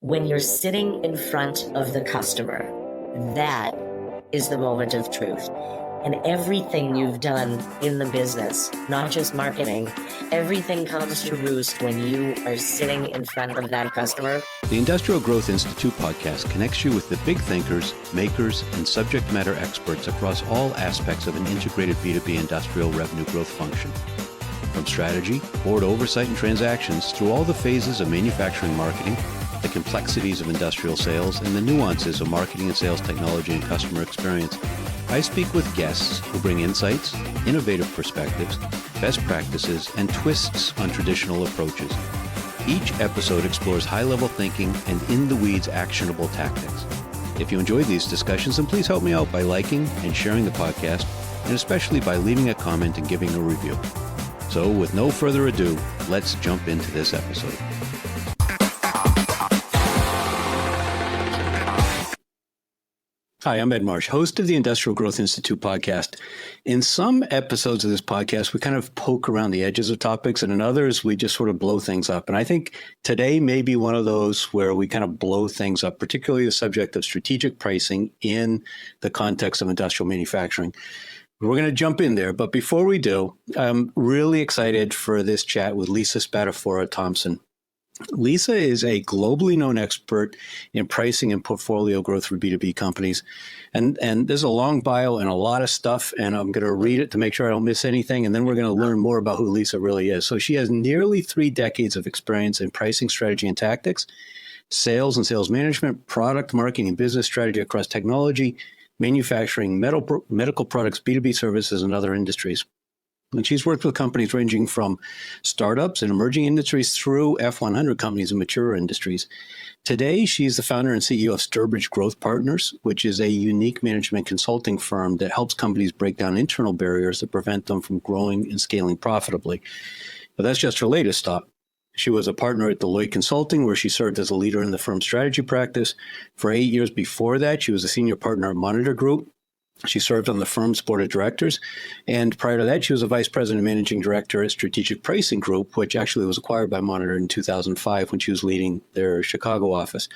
when you're sitting in front of the customer, that is the moment of truth. And everything you've done in the business, not just marketing, everything comes to roost when you are sitting in front of that customer. The Industrial Growth Institute podcast connects you with the big thinkers, makers, and subject matter experts across all aspects of an integrated B2B industrial revenue growth function. From strategy, board oversight and transactions, through all the phases of manufacturing marketing, the complexities of industrial sales, and the nuances of marketing and sales technology and customer experience, I speak with guests who bring insights, innovative perspectives, best practices, and twists on traditional approaches. Each episode explores high-level thinking and in-the-weeds actionable tactics. If you enjoyed these discussions, then please help me out by liking and sharing the podcast, and especially by leaving a comment and giving a review. So with no further ado, let's jump into this episode. Hi, I'm Ed Marsh, host of the Industrial Growth Institute podcast. In some episodes of this podcast, we kind of poke around the edges of topics, and in others, we just sort of blow things up. And I think today may be one of those where we kind of blow things up, particularly the subject of strategic pricing in the context of industrial manufacturing. We're going to jump in there, but before we do, I'm really excited for this chat with Lisa Spadafora Thompson. Lisa is a globally known expert in pricing and portfolio growth for B2B companies. And there's a long bio and a lot of stuff, and I'm going to read it to make sure I don't miss anything, and then we're going to learn more about who Lisa really is. So she has nearly 3 decades of experience in pricing strategy and tactics, sales and sales management, product marketing and business strategy across technology, manufacturing, medical products, B2B services, and other industries. And she's worked with companies ranging from startups and emerging industries through F100 companies and mature industries. Today, she's the founder and CEO of Sturbridge Growth Partners, which is a unique management consulting firm that helps companies break down internal barriers that prevent them from growing and scaling profitably. But that's just her latest stop. She was a partner at Deloitte Consulting, where she served as a leader in the firm's strategy practice. For 8 years before that, she was a senior partner at Monitor Group. She served on the firm's board of directors. And prior to that, she was a vice president and managing director at Strategic Pricing Group, which actually was acquired by Monitor in 2005 when she was leading their Chicago office.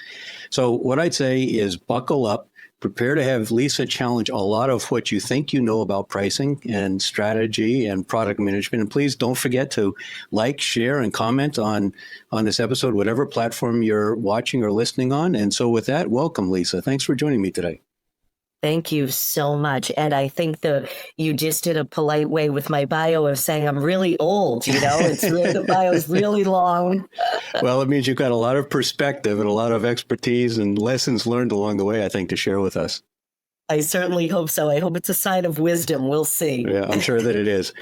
So what I'd say is buckle up, prepare to have Lisa challenge a lot of what you think you know about pricing and strategy and product management. And please don't forget to like, share, and comment on this episode, whatever platform you're watching or listening on. And so with that, welcome, Lisa. Thanks for joining me today. Thank you so much. And I think you just did a polite way with my bio of saying I'm really old, the bio is really long. Well, it means you've got a lot of perspective and a lot of expertise and lessons learned along the way, I think, to share with us. I certainly hope so. I hope it's a sign of wisdom. We'll see. Yeah, I'm sure that it is.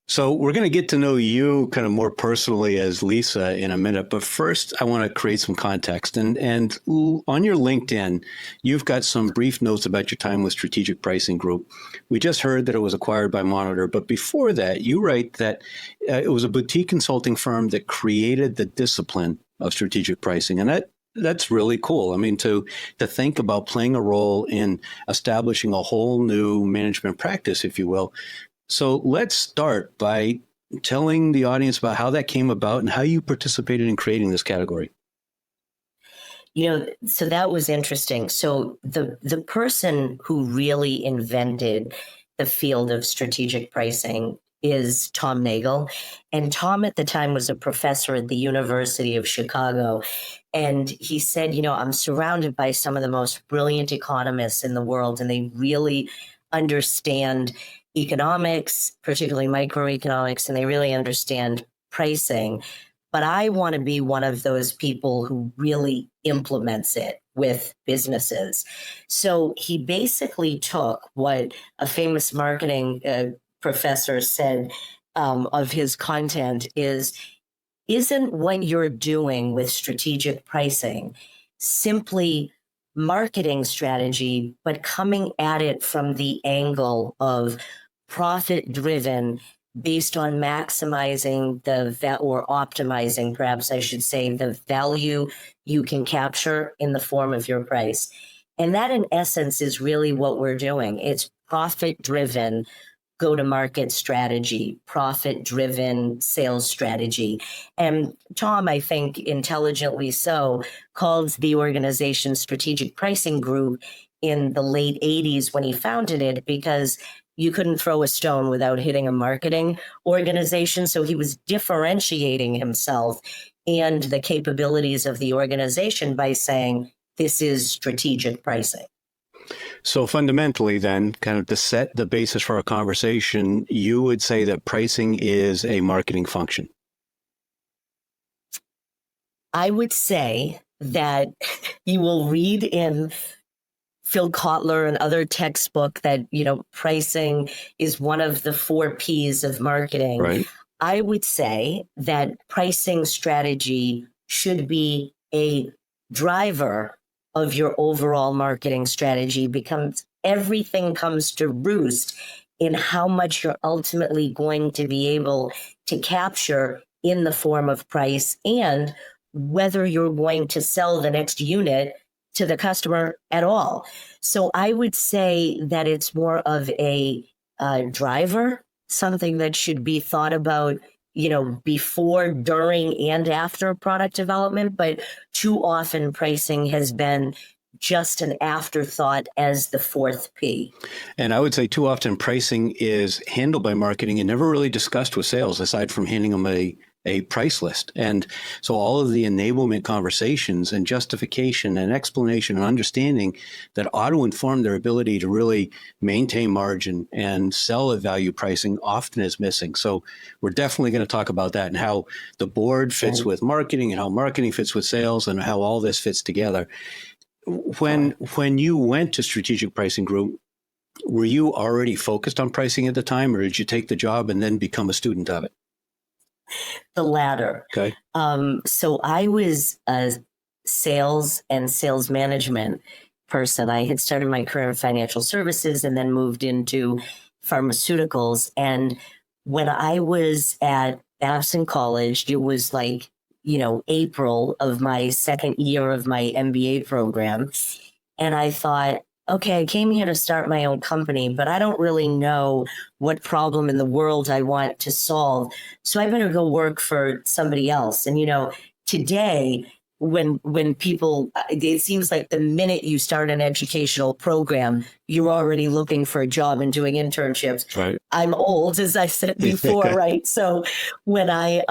So we're going to get to know you kind of more personally as Lisa in a minute. But first, I want to create some context. And on your LinkedIn, you've got some brief notes about your time with Strategic Pricing Group. We just heard that it was acquired by Monitor. But before that, you write that it was a boutique consulting firm that created the discipline of strategic pricing. And that's really cool. I mean, to think about playing a role in establishing a whole new management practice, if you will. So let's start by telling the audience about how that came about and how you participated in creating this category. So that was interesting. So the person who really invented the field of strategic pricing is Tom Nagel. And Tom at the time was a professor at the University of Chicago. And he said, I'm surrounded by some of the most brilliant economists in the world, and they really understand economics, particularly microeconomics, and they really understand pricing. But I want to be one of those people who really implements it with businesses. So he basically took what a famous marketing professor said of his content isn't what you're doing with strategic pricing simply marketing strategy, but coming at it from the angle of profit-driven based on maximizing or optimizing, perhaps I should say, the value you can capture in the form of your price. And that, in essence, is really what we're doing. It's profit-driven go-to-market strategy, profit-driven sales strategy. And Tom, I think intelligently so, called the organization Strategic Pricing Group in the late 80s when he founded it, because you couldn't throw a stone without hitting a marketing organization. So he was differentiating himself and the capabilities of the organization by saying, this is strategic pricing. So fundamentally then, kind of to set the basis for our conversation, you would say that pricing is a marketing function. I would say that you will read in Phil Kotler and other textbook that, pricing is one of the 4 Ps of marketing. Right. I would say that pricing strategy should be a driver of your overall marketing strategy, because everything comes to roost in how much you're ultimately going to be able to capture in the form of price, and whether you're going to sell the next unit to the customer at all. So I would say that it's more of a driver, something that should be thought about, before, during, and after product development. But too often pricing has been just an afterthought as the 4th P. And I would say too often pricing is handled by marketing and never really discussed with sales, aside from handing them a price list. And so all of the enablement conversations and justification and explanation and understanding that ought to inform their ability to really maintain margin and sell at value pricing often is missing. So we're definitely going to talk about that and how the board fits with marketing and how marketing fits with sales and how all this fits together. When you went to Strategic Pricing Group, were you already focused on pricing at the time, or did you take the job and then become a student of it? The latter. Okay. So I was a sales and sales management person. I had started my career in financial services and then moved into pharmaceuticals. And when I was at Babson College, it was like, April of my second year of my MBA program. And I thought, okay, I came here to start my own company, but I don't really know what problem in the world I want to solve. So I better go work for somebody else. And, today, when people, it seems like the minute you start an educational program, you're already looking for a job and doing internships. Right. I'm old, as I said before, right? So when I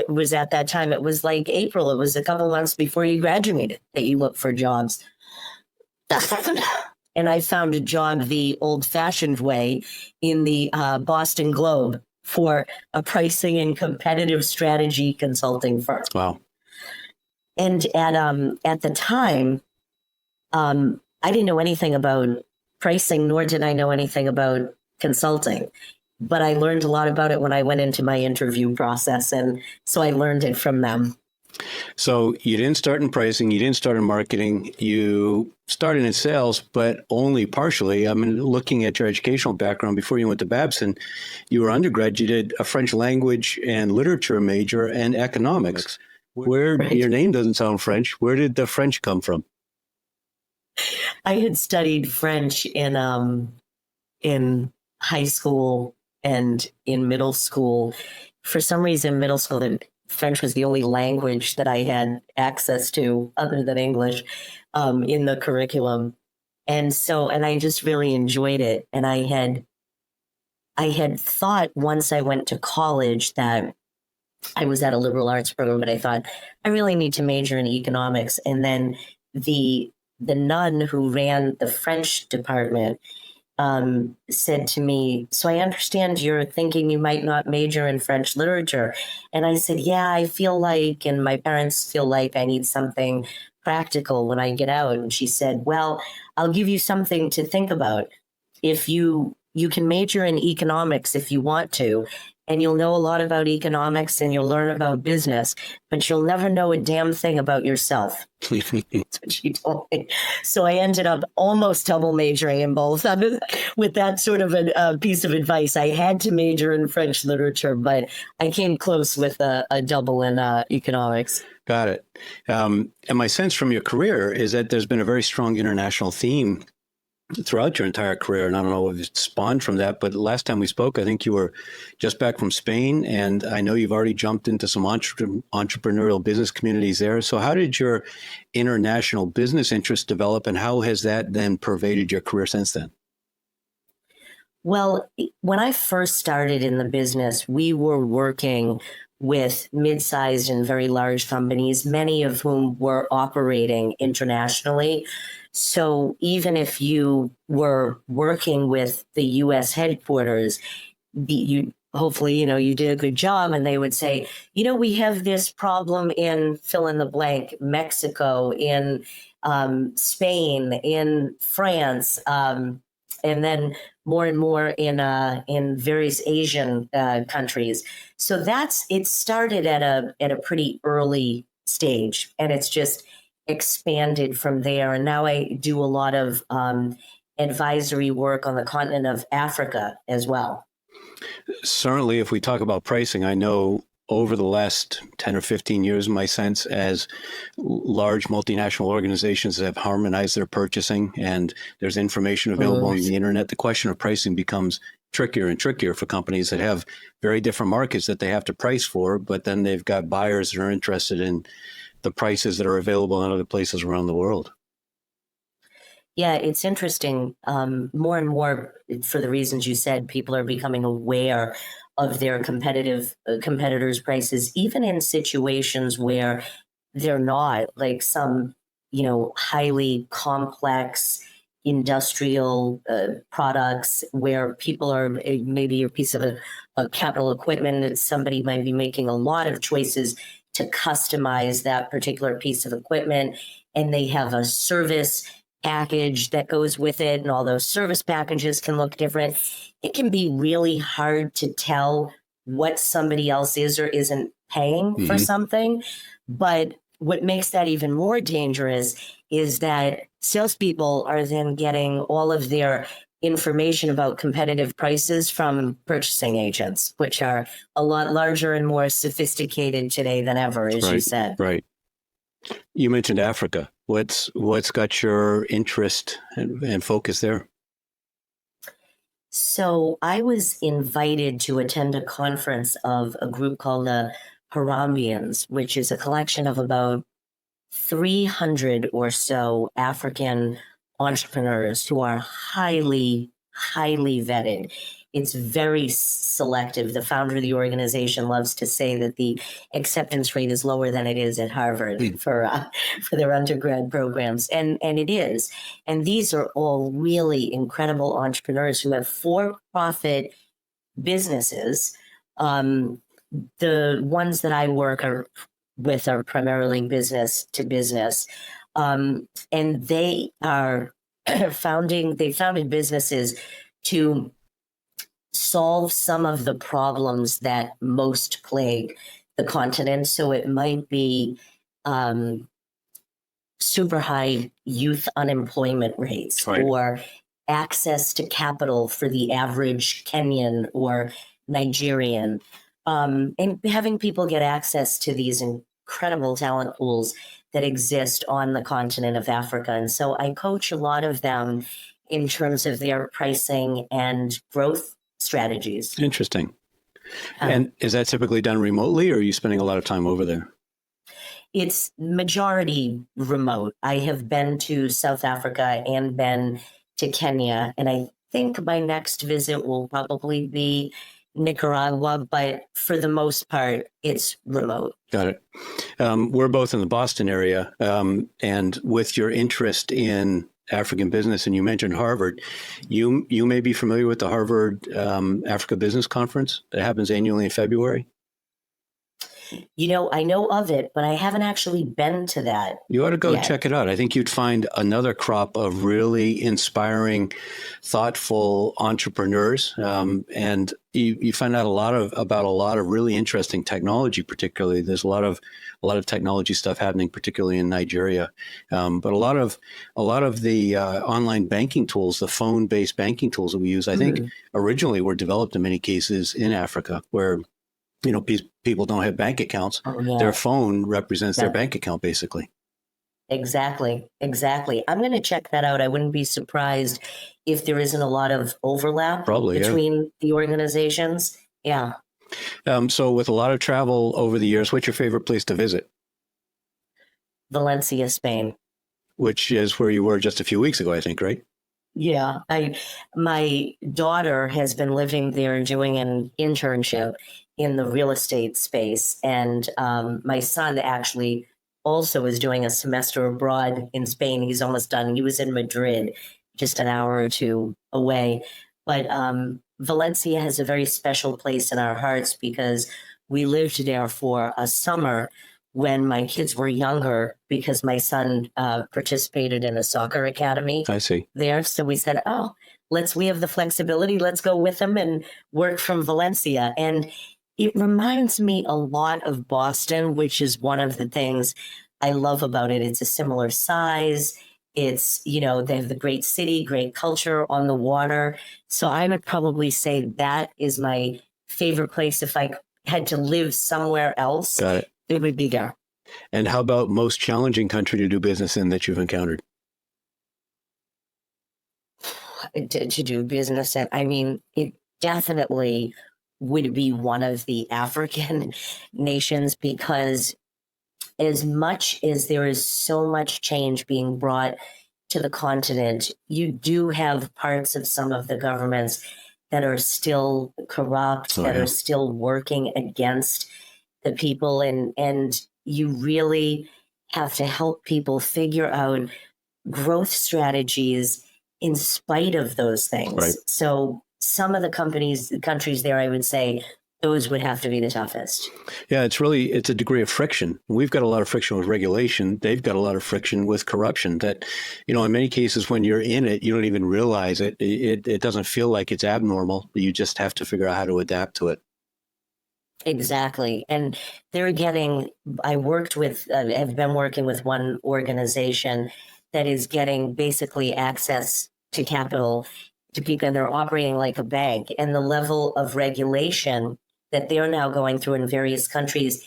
was at that time, it was like April. It was a couple months before you graduated that you look for jobs. And I found a job the old-fashioned way in the Boston Globe for a pricing and competitive strategy consulting firm. Wow. And at the time, I didn't know anything about pricing, nor did I know anything about consulting. But I learned a lot about it when I went into my interview process. And so I learned it from them. So you didn't start in pricing, you didn't start in marketing, you started in sales, but only partially. I mean, looking at your educational background before you went to Babson, you were undergrad, you did a French language and literature major and economics. Where Right. Your name doesn't sound French. Where did the French come from? I had studied French in high school and in middle school. For some reason, middle school, French was the only language that I had access to other than English in the curriculum. And I just really enjoyed it. And I had thought once I went to college that I was at a liberal arts program, but I thought I really need to major in economics. And then the nun who ran the French department said to me, so I understand you're thinking you might not major in French literature. And I said, yeah, I feel like, and my parents feel like I need something practical when I get out. And she said, well, I'll give you something to think about. If you can major in economics if you want to, and you'll know a lot about economics and you'll learn about business, but you'll never know a damn thing about yourself. That's what she told me. So I ended up almost double majoring in both. With that sort of a piece of advice, I had to major in French literature, but I came close with a double in economics. Got it. And my sense from your career is that there's been a very strong international theme throughout your entire career, and I don't know if it spawned from that, but last time we spoke, I think you were just back from Spain, and I know you've already jumped into some entrepreneurial business communities there. So how did your international business interest develop, and how has that then pervaded your career since then? Well, when I first started in the business, we were working with mid-sized and very large companies, many of whom were operating internationally. So even if you were working with the US headquarters, you hopefully, you did a good job, and they would say, we have this problem in fill in the blank, Mexico, in Spain, in France, and then more and more in various Asian countries. So it started at a pretty early stage, and it's just expanded from there. And now I do a lot of advisory work on the continent of Africa as well. Certainly, if we talk about pricing, I know over the last 10 or 15 years, my sense, as large multinational organizations have harmonized their purchasing and there's information available on the internet, the question of pricing becomes trickier and trickier for companies that have very different markets that they have to price for, but then they've got buyers that are interested in the prices that are available in other places around the world. Yeah, it's interesting. More and more, for the reasons you said, people are becoming aware of their competitors' prices, even in situations where they're not, like some, highly complex industrial products where people are maybe a piece of a capital equipment that somebody might be making a lot of choices to customize that particular piece of equipment, and they have a service package that goes with it, and all those service packages can look different. It can be really hard to tell what somebody else is or isn't paying for something. But what makes that even more dangerous is that salespeople are then getting all of their information about competitive prices from purchasing agents, which are a lot larger and more sophisticated today than ever, as you said. Right. You mentioned Africa. What's got your interest and focus there? So I was invited to attend a conference of a group called the Harambiyans, which is a collection of about 300 or so African entrepreneurs who are highly, highly vetted. It's very selective. The founder of the organization loves to say that the acceptance rate is lower than it is at Harvard for their undergrad programs, and it is. And these are all really incredible entrepreneurs who have for-profit businesses. The ones that I work with are primarily business to business, and they are founded businesses to solve some of the problems that most plague the continent. So it might be super high youth unemployment rates, right, or access to capital for the average Kenyan or Nigerian, and having people get access to these incredible talent pools that exist on the continent of Africa. And so I coach a lot of them in terms of their pricing and growth strategies. Interesting. And is that typically done remotely, or are you spending a lot of time over there? It's majority remote. I have been to South Africa and been to Kenya, and I think my next visit will probably be Nicaragua, but for the most part, it's remote. Got it. We're both in the Boston area, and with your interest in African business, and you mentioned Harvard, you may be familiar with the Harvard Africa Business Conference that happens annually in February. I know of it, but I haven't actually been to that. You ought to go check it out. I think you'd find another crop of really inspiring, thoughtful entrepreneurs, and you find out about a lot of really interesting technology. Particularly, there's a lot of technology stuff happening, particularly in Nigeria. But a lot of the online banking tools, the phone-based banking tools that we use, I think originally were developed in many cases in Africa, where people don't have bank accounts. Their phone represents their bank account, basically. Exactly. Exactly. I'm going to check that out. I wouldn't be surprised if there isn't a lot of overlap Probably, yeah. between the organizations. Yeah. So with a lot of travel over the years, what's your favorite place to visit? Valencia, Spain. Which is where you were just a few weeks ago, I think, right? Yeah. My daughter has been living there and doing an internship in the real estate space. And my son actually also is doing a semester abroad in Spain. He's almost done. He was in Madrid, just an hour or two away. But Valencia has a very special place in our hearts because we lived there for a summer when my kids were younger, because my son participated in a soccer academy I see. there. So we said, oh, we have the flexibility. Let's go with them and work from Valencia. And it reminds me a lot of Boston, which is one of the things I love about it. It's a similar size. It's, they have the great city, great culture on the water. So I would probably say that is my favorite place. If I had to live somewhere else, Got it. It would be there. And how about most challenging country to do business in that you've encountered? To do business in, I mean, it definitely would be one of the African nations, because as much as there is so much change being brought to the continent, you do have parts of some of the governments that are still corrupt, that are still working against the people, and you really have to help people figure out growth strategies in spite of those things. Right. So some of the countries there, I would say those would have to be the toughest. Yeah, it's a degree of friction. We've got a lot of friction with regulation. They've got a lot of friction with corruption that, in many cases when you're in it, you don't even realize it. It doesn't feel like it's abnormal. You just have to figure out how to adapt to it. Exactly. And have been working with one organization that is getting basically access to capital to people, and they're operating like a bank. And the level of regulation that they're now going through in various countries,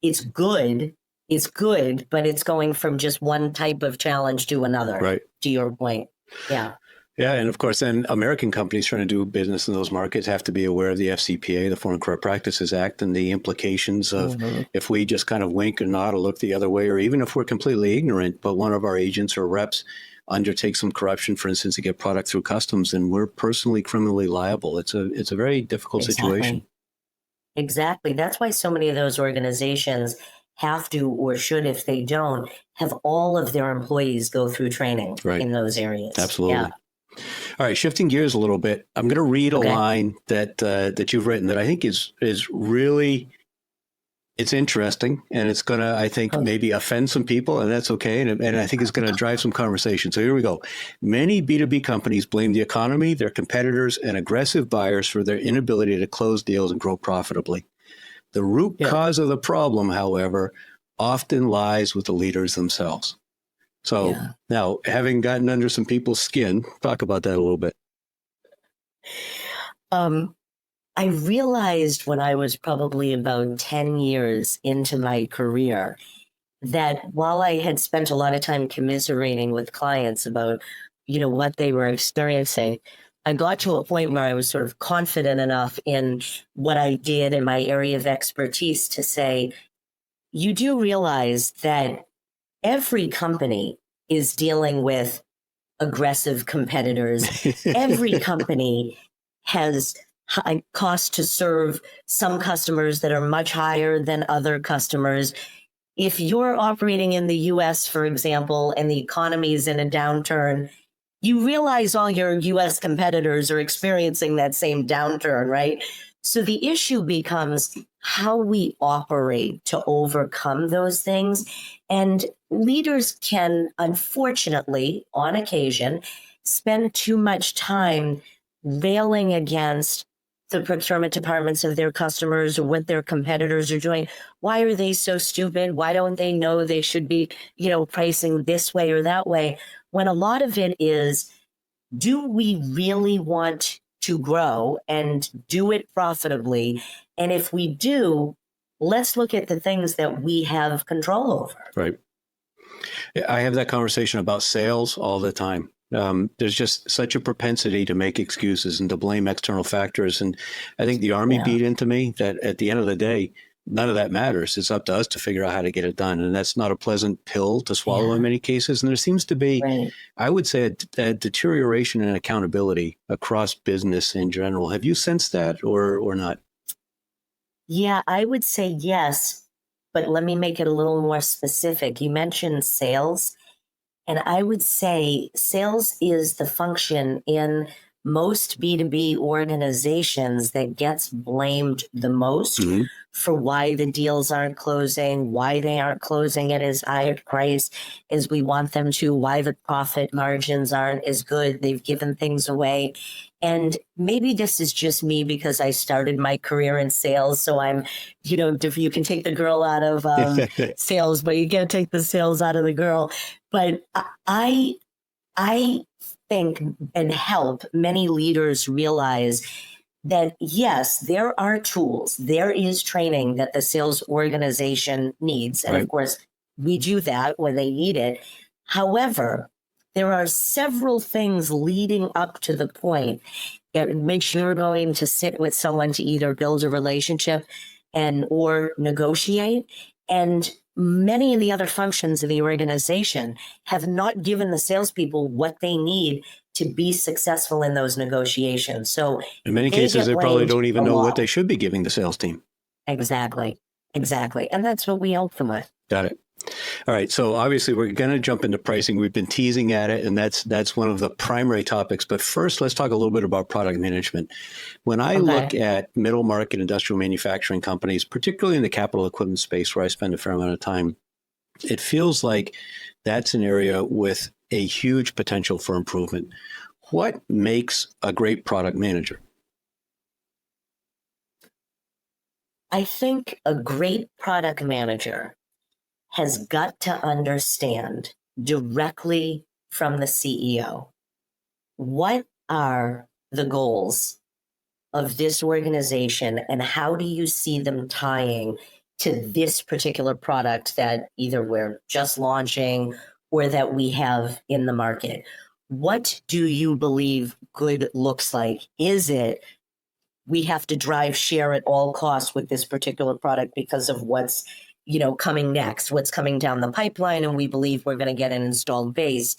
it's good, but it's going from just one type of challenge to another, right, to your point. Yeah. Yeah, and of course, then American companies trying to do business in those markets have to be aware of the FCPA, the Foreign Corrupt Practices Act, and the implications of if we just kind of wink or nod or look the other way, or even if we're completely ignorant, but one of our agents or reps undertakes some corruption, for instance, to get product through customs, then we're personally criminally liable. It's a very difficult situation. Exactly. That's why so many of those organizations have to, or should, if they don't, have all of their employees go through training in those areas. Absolutely. Yeah. All right, shifting gears a little bit, I'm going to read a line that you've written that I think is really, it's interesting, and it's going to, I think, maybe offend some people, and that's okay, and I think it's going to drive some conversation. So here we go. Many B2B companies blame the economy, their competitors, and aggressive buyers for their inability to close deals and grow profitably. The root cause of the problem, however, often lies with the leaders themselves. So now, having gotten under some people's skin, talk about that a little bit. I realized when I was probably about 10 years into my career that while I had spent a lot of time commiserating with clients about, what they were experiencing, I got to a point where I was sort of confident enough in what I did in my area of expertise to say, you do realize that every company is dealing with aggressive competitors. Every company has high cost to serve some customers that are much higher than other customers. If you're operating in the US, for example, and the economy is in a downturn, you realize all your US competitors are experiencing that same downturn, right? So the issue becomes how we operate to overcome those things. And leaders can, unfortunately, on occasion, spend too much time railing against the procurement departments of their customers or what their competitors are doing. Why are they so stupid? Why don't they know they should be, pricing this way or that way? When a lot of it is, do we really want to grow and do it profitably? And if we do, let's look at the things that we have control over. Right. I have that conversation about sales all the time. There's just such a propensity to make excuses and to blame external factors. And I think the Army beat into me that at the end of the day, none of that matters. It's up to us to figure out how to get it done. And that's not a pleasant pill to swallow in many cases. And there seems to be, I would say, a deterioration in accountability across business in general. Have you sensed that or not? Yeah, I would say yes, but let me make it a little more specific. You mentioned sales, and I would say sales is the function in most B2B organizations that gets blamed the most for why the deals aren't closing, why they aren't closing at as high a price as we want them to, why the profit margins aren't as good. They've given things away. And maybe this is just me because I started my career in sales. So I'm, you can take the girl out of sales, but you can't take the sales out of the girl. But I think and help many leaders realize that, yes, there are tools, there is training that the sales organization needs. And of course, we do that when they need it. However, there are several things leading up to the point that make sure you're going to sit with someone to either build a relationship or negotiate. And many of the other functions of the organization have not given the salespeople what they need to be successful in those negotiations. So in many cases, they probably don't even know what they should be giving the sales team. Exactly. And that's what we help them with. Got it. All right. So obviously we're going to jump into pricing. We've been teasing at it, and that's one of the primary topics. But first, let's talk a little bit about product management. When I look at middle market industrial manufacturing companies, particularly in the capital equipment space where I spend a fair amount of time, it feels like that's an area with a huge potential for improvement. What makes a great product manager? I think a great product manager has got to understand directly from the CEO, what are the goals of this organization and how do you see them tying to this particular product that either we're just launching or that we have in the market? What do you believe good looks like? Is it we have to drive share at all costs with this particular product because of what's coming next, what's coming down the pipeline, and we believe we're going to get an installed base?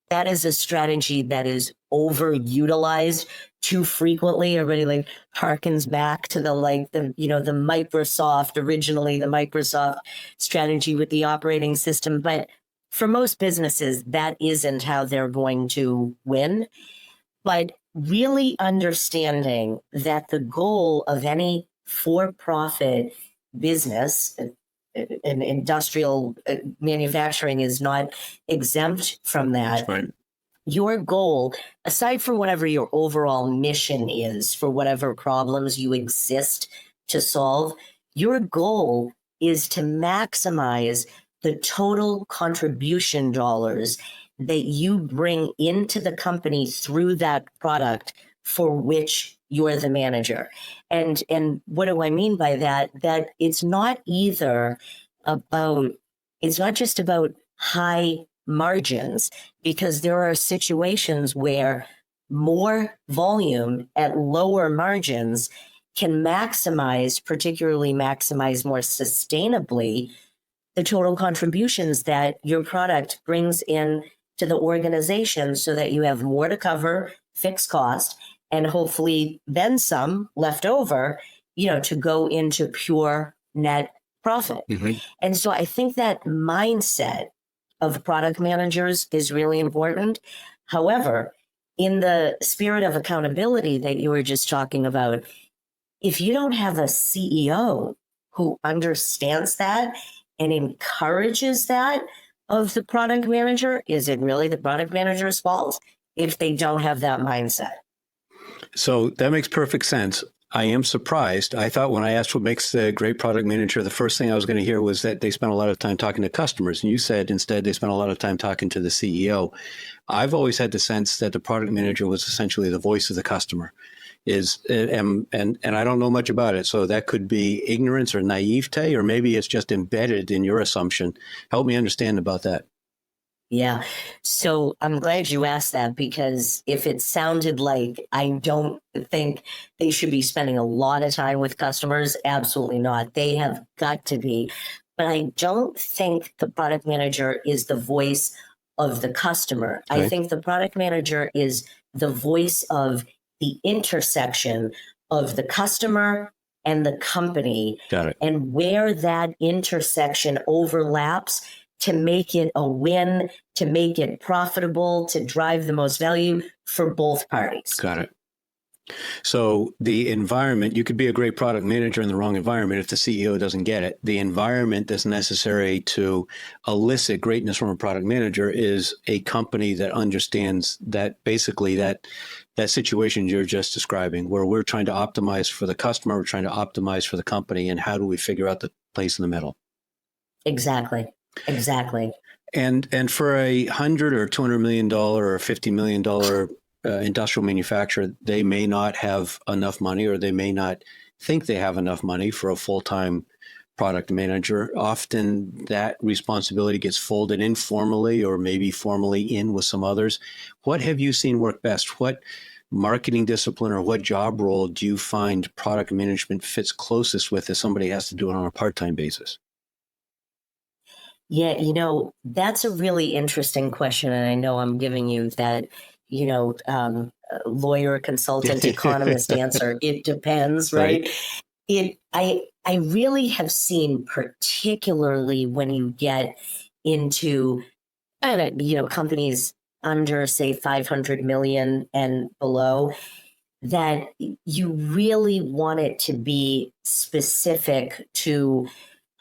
That is a strategy that is overutilized too frequently. Everybody harkens back to the Microsoft, originally the Microsoft strategy with the operating system. But for most businesses, that isn't how they're going to win. But really understanding that the goal of any for-profit business and industrial manufacturing is not exempt from that. Right. Your goal, aside from whatever your overall mission is for whatever problems you exist to solve, your goal is to maximize the total contribution dollars that you bring into the company through that product for which you're the manager. And what do I mean by that? That it's not just about high margins, because there are situations where more volume at lower margins can particularly maximize more sustainably the total contributions that your product brings in to the organization, so that you have more to cover fixed cost and hopefully then some left over, to go into pure net profit. Mm-hmm. And so I think that mindset of product managers is really important. However, in the spirit of accountability that you were just talking about, if you don't have a CEO who understands that and encourages that of the product manager, is it really the product manager's fault if they don't have that mindset? So that makes perfect sense. I am surprised. I thought when I asked what makes a great product manager, the first thing I was going to hear was that they spent a lot of time talking to customers. And you said instead they spent a lot of time talking to the CEO. I've always had the sense that the product manager was essentially the voice of the customer. And I don't know much about it. So that could be ignorance or naivete, or maybe it's just embedded in your assumption. Help me understand about that. Yeah. So I'm glad you asked that, because if it sounded like I don't think they should be spending a lot of time with customers, absolutely not. They have got to be. But I don't think the product manager is the voice of the customer. I Okay. think the product manager is the voice of the intersection of the customer and the company, Got it. and where that intersection overlaps to make it a win, to make it profitable, to drive the most value for both parties. Got it. So the environment, you could be a great product manager in the wrong environment if the CEO doesn't get it. The environment that's necessary to elicit greatness from a product manager is a company that understands that basically that situation you're just describing, where we're trying to optimize for the customer, we're trying to optimize for the company, and how do we figure out the place in the middle? Exactly. Exactly. And for a $100 or $200 million or $50 million industrial manufacturer, they may not have enough money, or they may not think they have enough money for a full-time product manager. Often that responsibility gets folded informally or maybe formally in with some others. What have you seen work best? What marketing discipline or what job role do you find product management fits closest with if somebody has to do it on a part-time basis? Yeah, that's a really interesting question. And I know I'm giving you that, lawyer, consultant, economist answer. It depends, right? I really have seen, particularly when you get into, companies under, say, 500 million and below, that you really want it to be specific to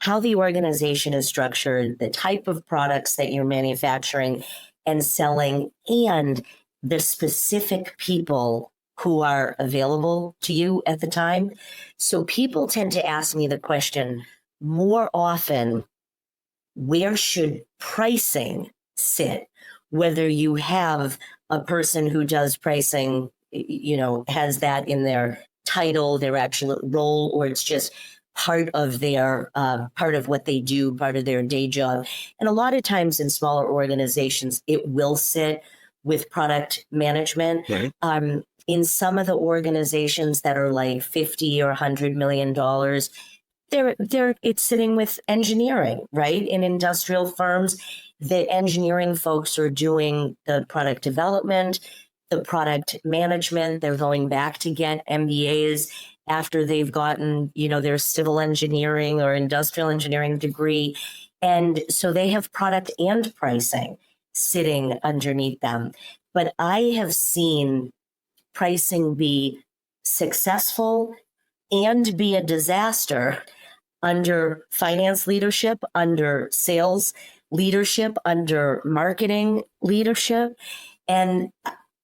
how the organization is structured, the type of products that you're manufacturing and selling, and the specific people who are available to you at the time. So people tend to ask me the question more often, where should pricing sit? Whether you have a person who does pricing, has that in their title, their actual role, or it's just part of what they do, part of their day job. And a lot of times in smaller organizations, it will sit with product management. Right. In some of the organizations that are like $50 or $100 million, it's sitting with engineering, right? In industrial firms, the engineering folks are doing the product development, the product management. They're going back to get MBAs after they've gotten, their civil engineering or industrial engineering degree. And so they have product and pricing sitting underneath them. But I have seen pricing be successful and be a disaster under finance leadership, under sales leadership, under marketing leadership. And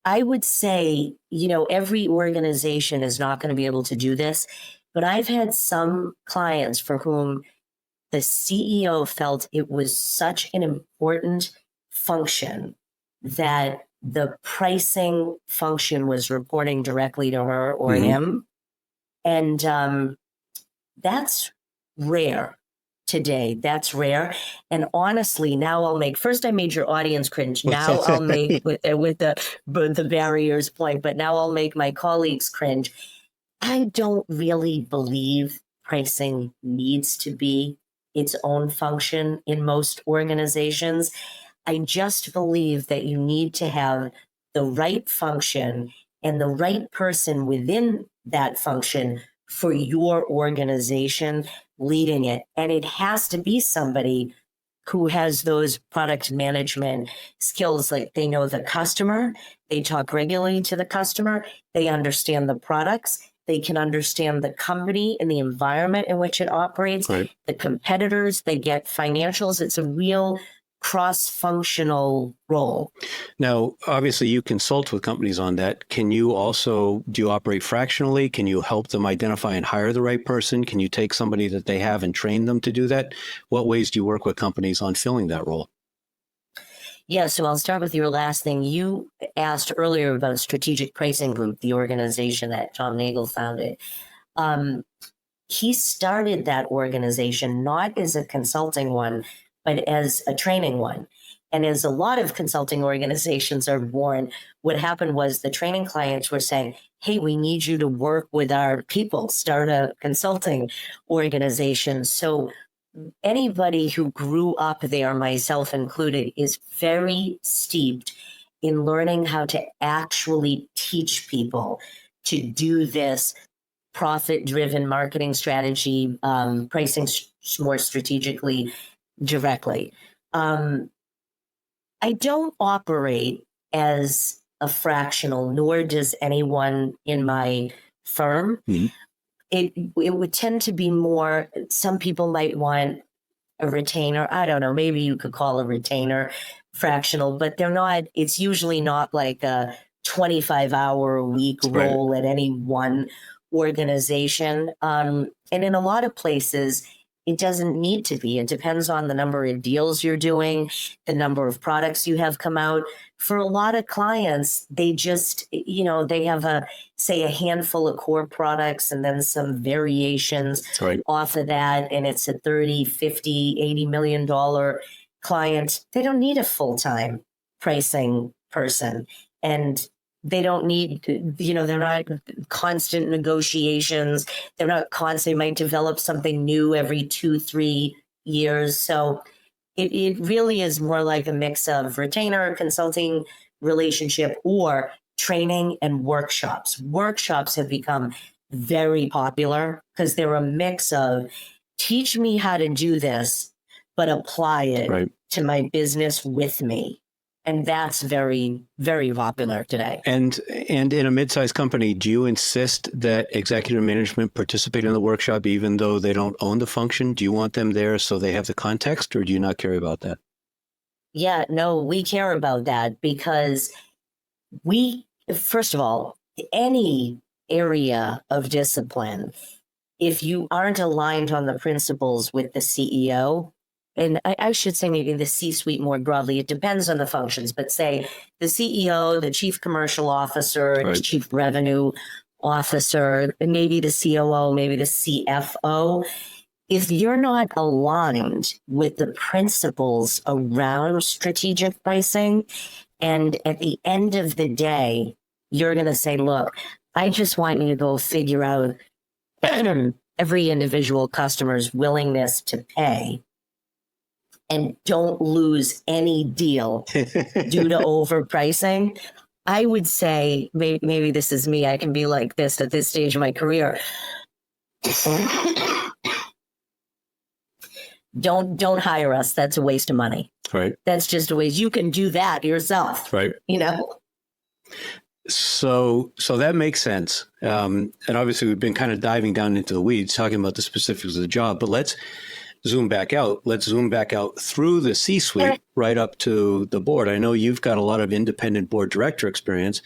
I would say, every organization is not going to be able to do this, but I've had some clients for whom the CEO felt it was such an important function that the pricing function was reporting directly to her or him. And that's rare today. That's rare. And honestly, now I'll make, first I made your audience cringe. Now I'll make with the barriers point, but now I'll make my colleagues cringe. I don't really believe pricing needs to be its own function in most organizations. I just believe that you need to have the right function and the right person within that function for your organization leading it. And it has to be somebody who has those product management skills. Like, they know the customer, they talk regularly to the customer, they understand the products, they can understand the company and the environment in which it operates, Right. the competitors, they get financials. It's a real cross-functional role. Now, obviously, you consult with companies on that. Do you operate fractionally? Can you help them identify and hire the right person? Can you take somebody that they have and train them to do that? What ways do you work with companies on filling that role? Yeah, so I'll start with your last thing. You asked earlier about Strategic Pricing Group, the organization that Tom Nagel founded. He started that organization not as a consulting one, but as a training one. And as a lot of consulting organizations are born, what happened was the training clients were saying, hey, we need you to work with our people, start a consulting organization. So anybody who grew up there, myself included, is very steeped in learning how to actually teach people to do this profit-driven marketing strategy, pricing more strategically, directly. I don't operate as a fractional, nor does anyone in my firm. Mm-hmm. It would tend to be more, some people might want a retainer. I don't know, maybe you could call a retainer fractional, but they're not, it's usually not like a 25-hour-a-week role at any one organization. And in a lot of places, it doesn't need to be. It depends on the number of deals you're doing, the number of products you have come out. For a lot of clients, they just, they have say a handful of core products and then some variations off of that. And it's a 30, 50, $80 million client. They don't need a full-time pricing person. And they don't need, they're not constant negotiations. They're not constant, might develop something new every 2-3 years. So it really is more like a mix of retainer, consulting relationship, or training and workshops. Workshops have become very popular because they're a mix of teach me how to do this, but apply it to my business with me. And that's very, very popular today. And in a mid-sized company, do you insist that executive management participate in the workshop even though they don't own the function? Do you want them there so they have the context, or do you not care about that? Yeah, no, we care about that because first of all, any area of discipline, if you aren't aligned on the principles with the CEO, and I should say maybe the C-suite more broadly, it depends on the functions, but say the CEO, the chief commercial officer, the chief revenue officer, and maybe the COO, maybe the CFO. If you're not aligned with the principles around strategic pricing, and at the end of the day, you're going to say, look, I just want you to go figure out every individual customer's willingness to pay, and don't lose any deal due to overpricing. I would say, maybe this is me, I can be like this at this stage of my career. Don't hire us. That's a waste of money. Right. That's just a waste. You can do that yourself. Right. So that makes sense. And obviously we've been kind of diving down into the weeds, talking about the specifics of the job, but let's zoom back out. Let's zoom back out through the C-suite right up to the board. I know you've got a lot of independent board director experience,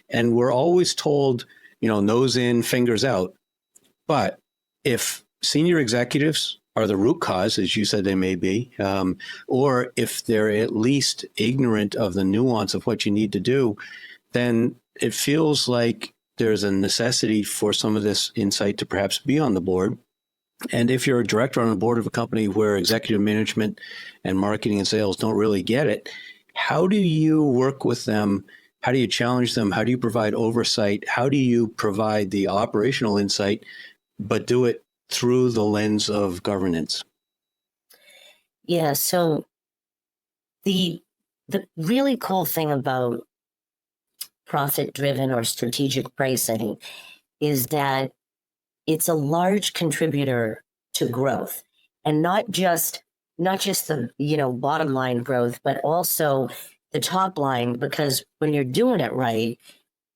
and we're always told, nose in, fingers out. But if senior executives are the root cause, as you said they may be, or if they're at least ignorant of the nuance of what you need to do, then it feels like there's a necessity for some of this insight to perhaps be on the board. And if you're a director on the board of a company where executive management and marketing and sales don't really get it, how do you work with them? How do you challenge them? How do you provide oversight? How do you provide the operational insight, but do it through the lens of governance? Yeah, so the really cool thing about profit-driven or strategic pricing is that it's a large contributor to growth, and not just the bottom line growth, but also the top line, because when you're doing it right,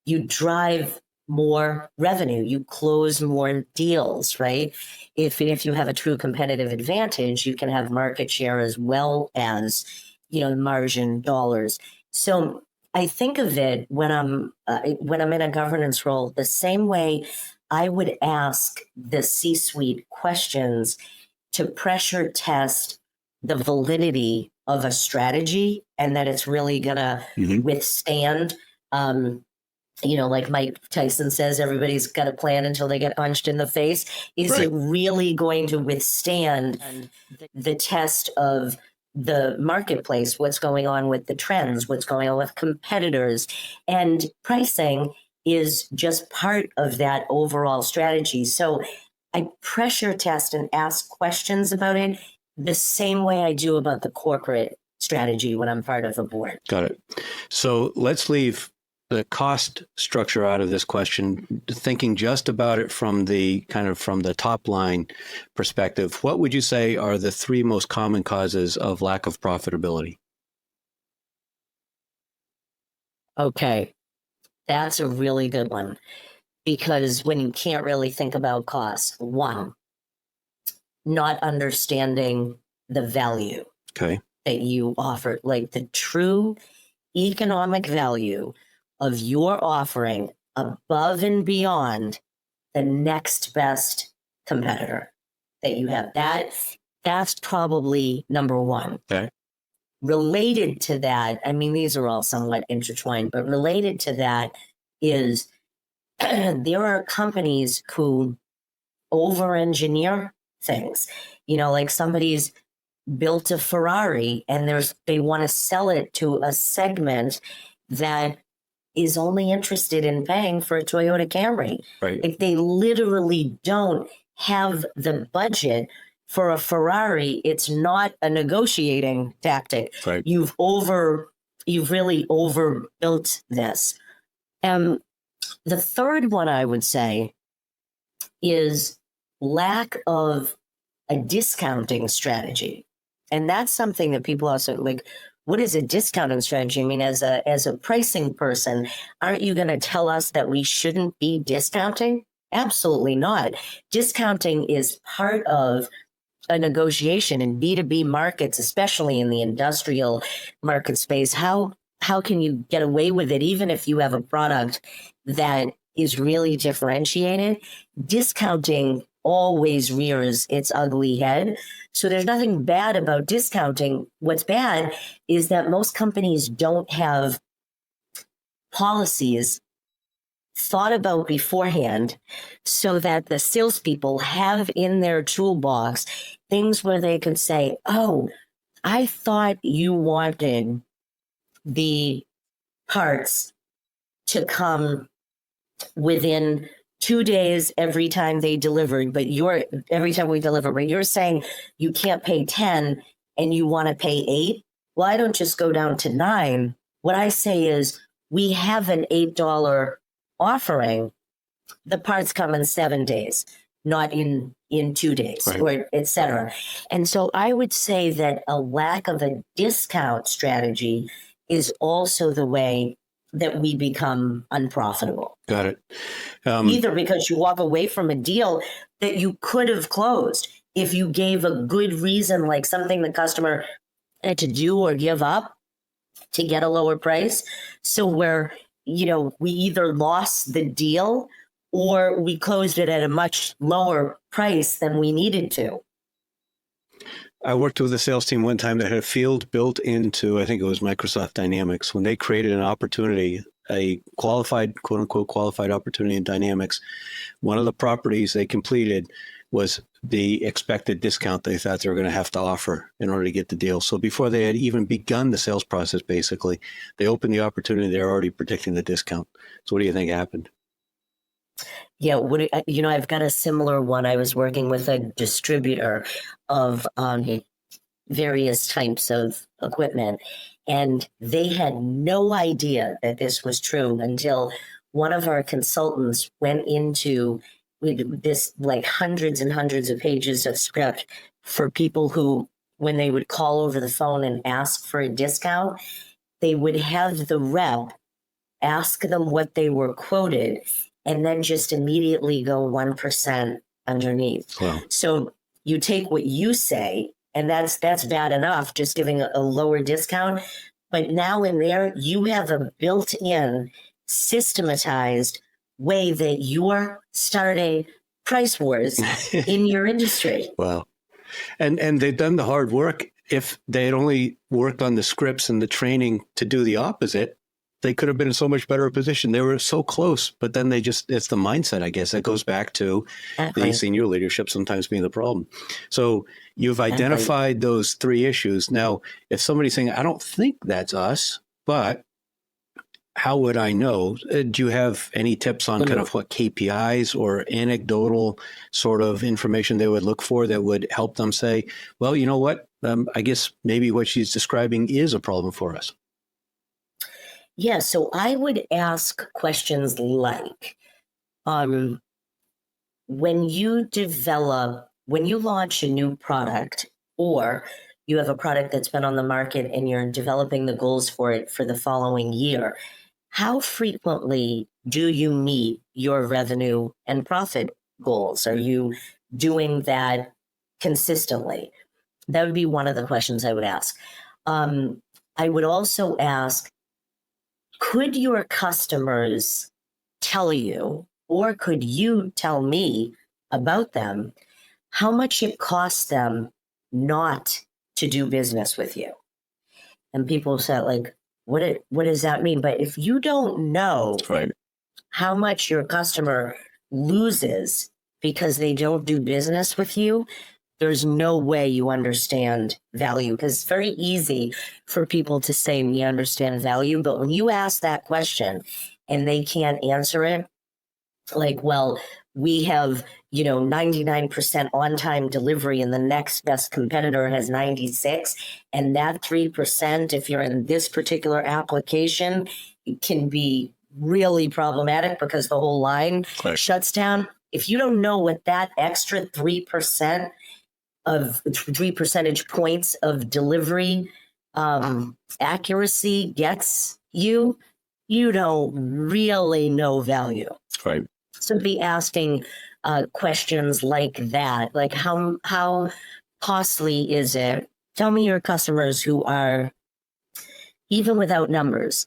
you drive more revenue, you close more deals, right? If you have a true competitive advantage, you can have market share as well as margin dollars. So I think of it when I'm in a governance role the same way I would ask the C-suite questions to pressure test the validity of a strategy and that it's really going to withstand, like Mike Tyson says, everybody's got a plan until they get punched in the face. Is it really going to withstand the test of the marketplace, what's going on with the trends, what's going on with competitors, and pricing is just part of that overall strategy. So I pressure test and ask questions about it the same way I do about the corporate strategy when I'm part of a board. Got it. So let's leave the cost structure out of this question, thinking just about it from the top line perspective. What would you say are the three most common causes of lack of profitability? Okay, that's a really good one, because when you can't really think about costs, one, not understanding the value Okay. that you offer, like the true economic value of your offering above and beyond the next best competitor that you have. That's probably number one. Okay. Related to that, I mean, these are all somewhat intertwined, but related to that is there are companies who over-engineer things. Like somebody's built a Ferrari and they want to sell it to a segment that is only interested in paying for a Toyota Camry. Right. If they literally don't have the budget for a Ferrari, it's not a negotiating tactic. Right. You've really overbuilt this. The third one I would say is lack of a discounting strategy. And that's something that people also like. What is a discounting strategy? I mean, as a pricing person, aren't you going to tell us that we shouldn't be discounting? Absolutely not. Discounting is part of a negotiation in B2B markets, especially in the industrial market space. How can you get away with it even if you have a product that is really differentiated? Discounting always rears its ugly head. So there's nothing bad about discounting. What's bad is that most companies don't have policies thought about beforehand so that the salespeople have in their toolbox things where they could say, oh, I thought you wanted the parts to come within 2 days every time they delivered, but every time we deliver, but you're saying you can't pay 10 and you want to pay 8. Well, I don't just go down to 9. What I say is we have an $8 offering. The parts come in 7 days, not in 2 days, right, or et cetera. And so I would say that a lack of a discount strategy is also the way that we become unprofitable. Got it. Either because you walk away from a deal that you could have closed if you gave a good reason, like something the customer had to do or give up to get a lower price. So where, we either lost the deal or we closed it at a much lower price than we needed to. I worked with a sales team one time that had a field built into, I think it was Microsoft Dynamics, when they created an opportunity, a qualified, quote unquote, qualified opportunity in Dynamics. One of the properties they completed was the expected discount they thought they were going to have to offer in order to get the deal. So before they had even begun the sales process, basically, they opened the opportunity. They're already predicting the discount. So what do you think happened? Yeah, I've got a similar one. I was working with a distributor of various types of equipment, and they had no idea that this was true until one of our consultants went into this, like hundreds and hundreds of pages of script for people who, when they would call over the phone and ask for a discount, they would have the rep ask them what they were quoted and then just immediately go 1% underneath. Wow. So you take what you say, and that's bad enough, just giving a lower discount. But now in there, you have a built-in, systematized way that you're starting price wars in your industry. Wow. And they've done the hard work. If they had only worked on the scripts and the training to do the opposite, they could have been in so much better position. They were so close, but then it's the mindset, I guess, that goes back to the senior leadership sometimes being the problem. So you've identified those three issues. Now, if somebody's saying, I don't think that's us, but how would I know? Do you have any tips on kind of what KPIs or anecdotal sort of information they would look for that would help them say, well, you know what? I guess maybe what she's describing is a problem for us. Yeah, so I would ask questions like, when you launch a new product, or you have a product that's been on the market and you're developing the goals for it for the following year, how frequently do you meet your revenue and profit goals? Are you doing that consistently? That would be one of the questions I would ask. I would also ask, could your customers tell you, or could you tell me about them, how much it costs them not to do business with you? And people said, like, what does that mean? But if you don't know how much your customer loses because they don't do business with you, there's no way you understand value, because it's very easy for people to say we understand value. But when you ask that question and they can't answer it, like, well, we have, 99% on-time delivery and the next best competitor has 96. And that 3%, if you're in this particular application, it can be really problematic because the whole line shuts down. If you don't know what that extra 3% of 3 percentage points of delivery accuracy gets you, you don't really know value. Right. So be asking questions like that, like how costly is it? Tell me your customers who are, even without numbers,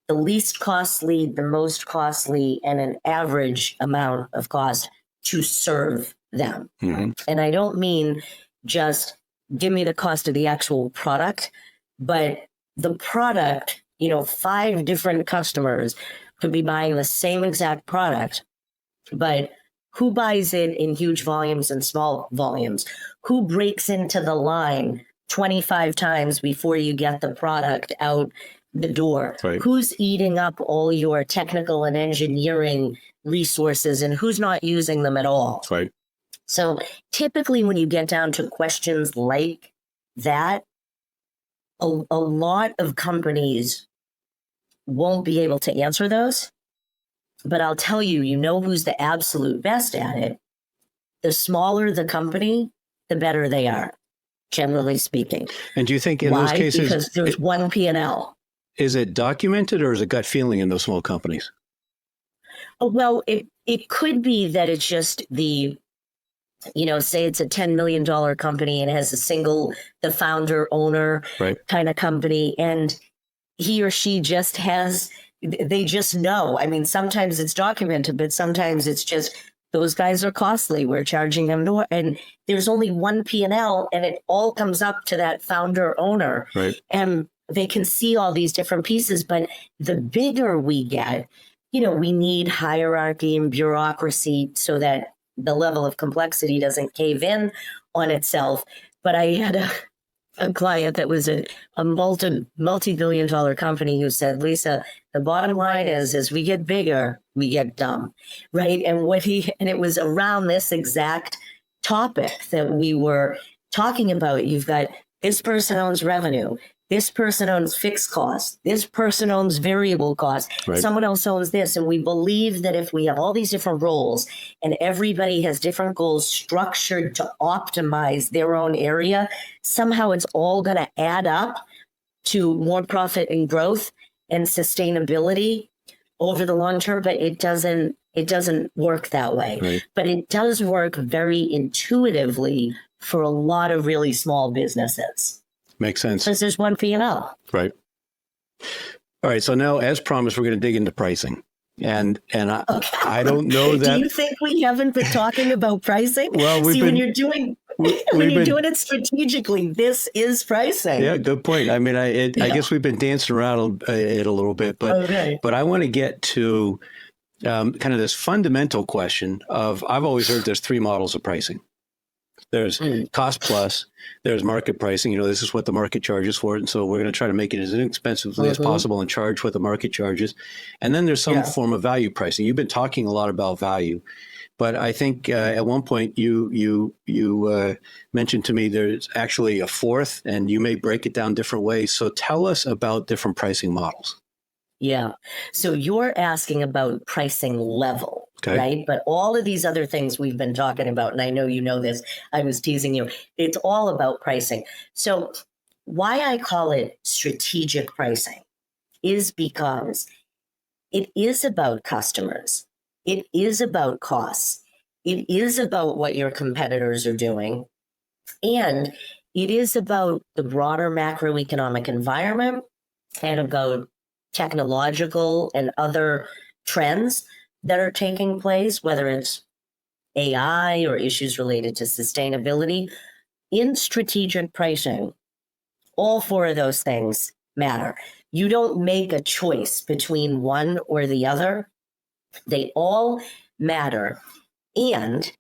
the least costly, the most costly, and an average amount of cost to serve them. Mm-hmm. And I don't mean just give me the cost of the actual product, but the product, 5 different customers could be buying the same exact product, but who buys it in huge volumes and small volumes? Who breaks into the line 25 times before you get the product out the door? Right. Who's eating up all your technical and engineering resources and who's not using them at all? Right. So typically when you get down to questions like that, a lot of companies won't be able to answer those. But I'll tell you, who's the absolute best at it. The smaller the company, the better they are, generally speaking. And do you think in those cases... Because there's one P&L. Is it documented or is it gut feeling in those small companies? Oh, well, it could be that it's just the... say it's a $10 million company and has the founder, owner kind of company, and he or she just they just know. I mean, sometimes it's documented, but sometimes it's just, those guys are costly. We're charging them more. And there's only one P&L and it all comes up to that founder, owner. Right. And they can see all these different pieces, but the bigger we get, we need hierarchy and bureaucracy so that the level of complexity doesn't cave in on itself. But I had a client that was a multi-billion-dollar company who said, Lisa, the bottom line is, as we get bigger, we get dumb, right? And it was around this exact topic that we were talking about. You've got this person owns revenue. This person owns fixed costs. This person owns variable costs. Right. Someone else owns this. And we believe that if we have all these different roles and everybody has different goals structured to optimize their own area, somehow it's all going to add up to more profit and growth and sustainability over the long term. But it doesn't work that way. Right. But it does work very intuitively for a lot of really small businesses. Makes sense. Because there's one P&L. Right. All right. So now, as promised, we're going to dig into pricing. Okay. I don't know that. Do you think we haven't been talking about pricing? Well, See, when you're doing it strategically, this is pricing. Yeah, good point. I mean, I guess we've been dancing around it a little bit, but I want to get to kind of this fundamental question of, I've always heard there's three models of pricing. There's cost plus, there's market pricing. This is what the market charges for it. And so we're going to try to make it as inexpensively as possible and charge what the market charges. And then there's some form of value pricing. You've been talking a lot about value, but I think at one point you mentioned to me there's actually a fourth, and you may break it down different ways. So tell us about different pricing models. Yeah. So you're asking about pricing level, right? But all of these other things we've been talking about, and I know you know this, I was teasing you, it's all about pricing. So why I call it strategic pricing is because it is about customers. It is about costs. It is about what your competitors are doing. And it is about the broader macroeconomic environment and about technological and other trends that are taking place, whether it's AI or issues related to sustainability. In strategic pricing, all four of those things matter. You don't make a choice between one or the other. They all matter. And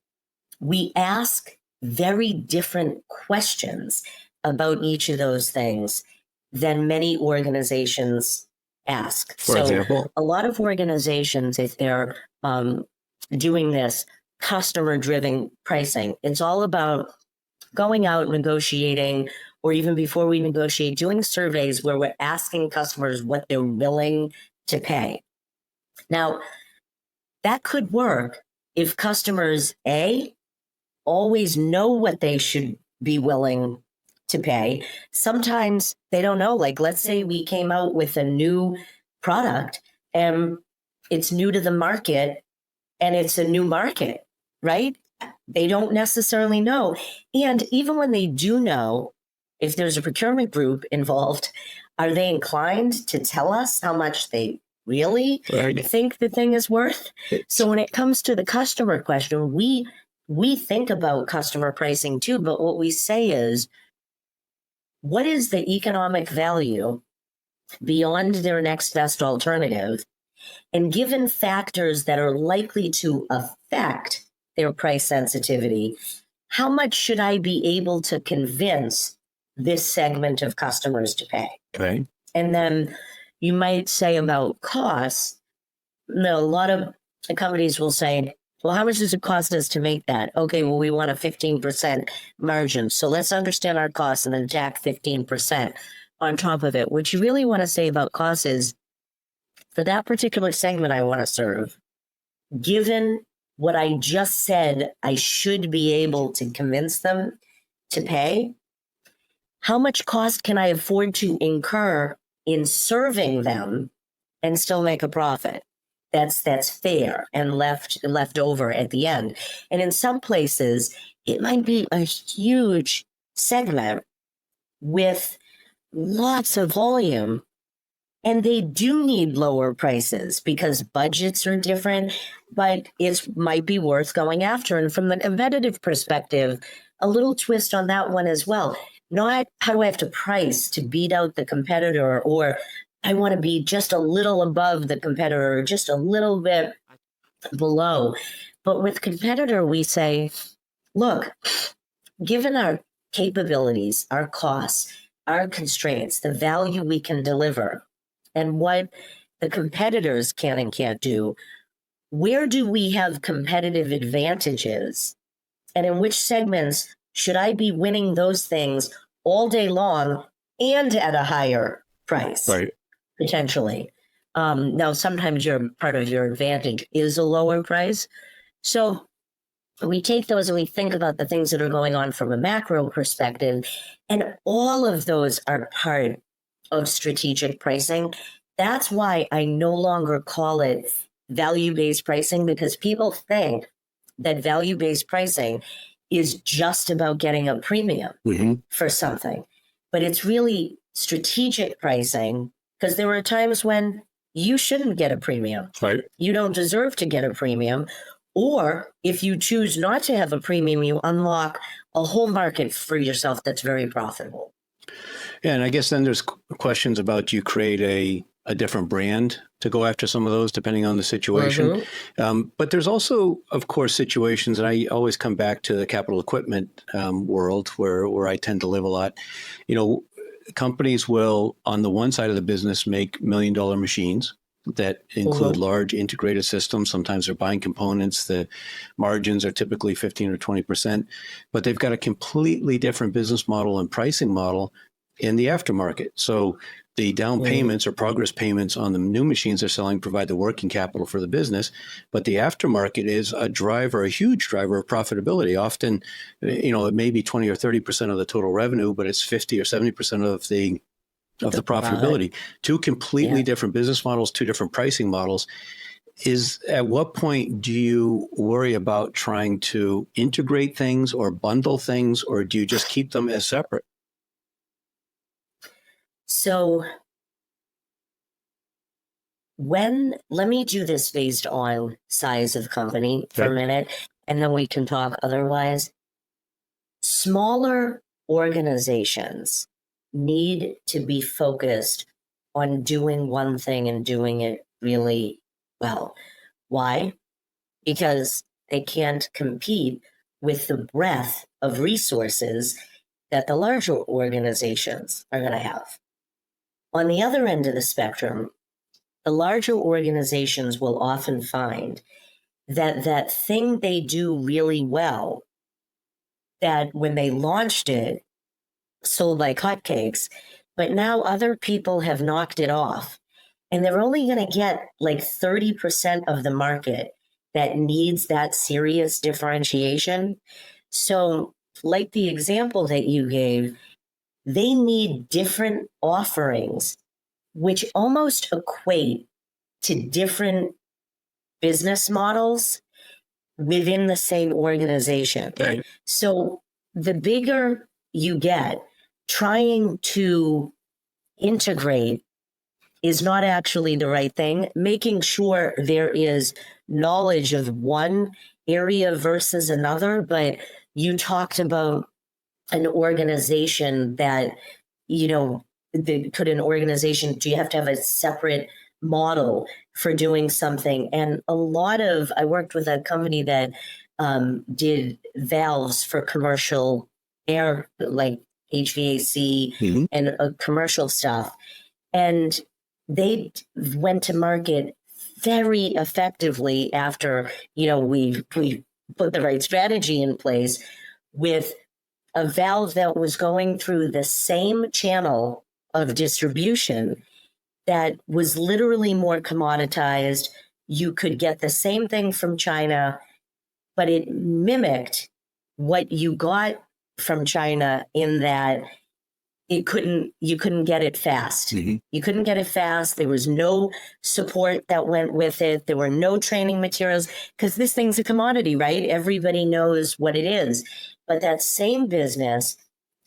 we ask very different questions about each of those things than many organizations ask. For example, a lot of organizations, if they're doing this customer-driven pricing, it's all about going out, negotiating, or even before we negotiate, doing surveys where we're asking customers what they're willing to pay. Now, that could work if customers, A, always know what they should be willing to pay. Sometimes they don't know. Like, let's say we came out with a new product and it's new to the market and it's a new market, right? They don't necessarily know. And even when they do know, if there's a procurement group involved, are they inclined to tell us how much they really think the thing is worth? So when it comes to the customer question, we think about customer pricing too, but what we say is, what is the economic value beyond their next best alternative? And given factors that are likely to affect their price sensitivity, how much should I be able to convince this segment of customers to pay? Okay. And then you might say about costs, a lot of companies will say, well, how much does it cost us to make that? Okay, well, we want a 15% margin. So let's understand our costs and then tack 15% on top of it. What you really want to say about costs is, for that particular segment I want to serve, given what I just said, I should be able to convince them to pay, how much cost can I afford to incur in serving them and still make a profit? That's fair and left over at the end. And in some places, it might be a huge segment with lots of volume, and they do need lower prices because budgets are different, but it might be worth going after. And from the competitive perspective, a little twist on that one as well. Not how do I have to price to beat out the competitor, or I want to be just a little above the competitor, or just a little bit below. But with competitor, we say, look, given our capabilities, our costs, our constraints, the value we can deliver, and what the competitors can and can't do, where do we have competitive advantages? And in which segments should I be winning those things all day long and at a higher price? Right. Potentially. Now, sometimes part of your advantage is a lower price. So we take those and we think about the things that are going on from a macro perspective, and all of those are part of strategic pricing. That's why I no longer call it value-based pricing, because people think that value-based pricing is just about getting a premium for something. But it's really strategic pricing, because there were times when you shouldn't get a premium. Right. You don't deserve to get a premium. Or if you choose not to have a premium, you unlock a whole market for yourself that's very profitable. Yeah, and I guess then there's questions about, do you create a different brand to go after some of those, depending on the situation. But there's also, of course, situations, and I always come back to the capital equipment world where I tend to live a lot. You know, companies will, on the one side of the business, make $1 million machines that include large integrated systems. Sometimes they're buying components. The margins are typically 15 or 20%, but they've got a completely different business model and pricing model in the aftermarket. So the down payments or progress payments on the new machines they're selling provide the working capital for the business, but the aftermarket is a huge driver of profitability. Often, you know, it may be 20 or 30% of the total revenue, but it's 50 or 70% of the profitability. Two completely different business models, two different pricing models. At what point do you worry about trying to integrate things or bundle things, or do you just keep them as separate? So let me do this based on size of company for a minute, and then we can talk otherwise. Smaller organizations need to be focused on doing one thing and doing it really well. Why? Because they can't compete with the breadth of resources that the larger organizations are going to have. On the other end of the spectrum, the larger organizations will often find that thing they do really well, that when they launched it, sold like hotcakes, but now other people have knocked it off. And they're only going to get like 30% of the market that needs that serious differentiation. So, like the example that you gave, they need different offerings, which almost equate to different business models within the same organization. Right. So the bigger you get, trying to integrate is not actually the right thing. Making sure there is knowledge of one area versus another, but you talked about an organization that, you know, do you have to have a separate model for doing something? And I worked with a company that did valves for commercial air, like HVAC and commercial stuff. And they went to market very effectively after, you know, we put the right strategy in place with a valve that was going through the same channel of distribution that was literally more commoditized. You could get the same thing from China, but it mimicked what you got from China in that you couldn't get it fast. You couldn't get it fast. There was no support that went with it. There were no training materials because this thing's a commodity, right? Everybody knows what it is. But that same business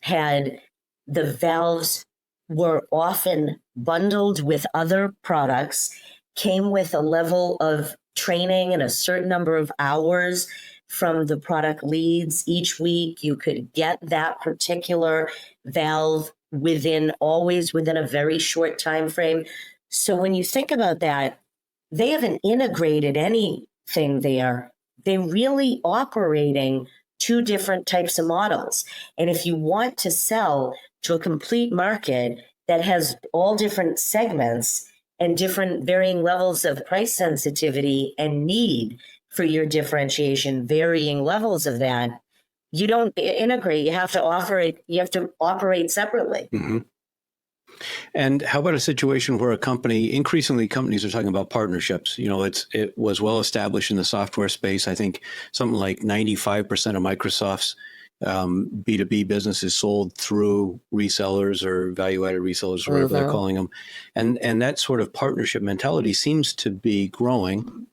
had the valves were often bundled with other products, came with a level of training and a certain number of hours from the product leads each week. You could get that particular valve always within a very short time frame. So when you think about that, they haven't integrated anything there. They're really operating two different types of models. And if you want to sell to a complete market that has all different segments and different varying levels of price sensitivity and need for your differentiation, varying levels of that, you don't integrate. You have to operate separately. And how about a situation where increasingly companies are talking about partnerships? You know, it was well established in the software space. I think something like 95% of Microsoft's B2B business is sold through resellers or value-added resellers, or whatever they're calling them. And that sort of partnership mentality seems to be growing.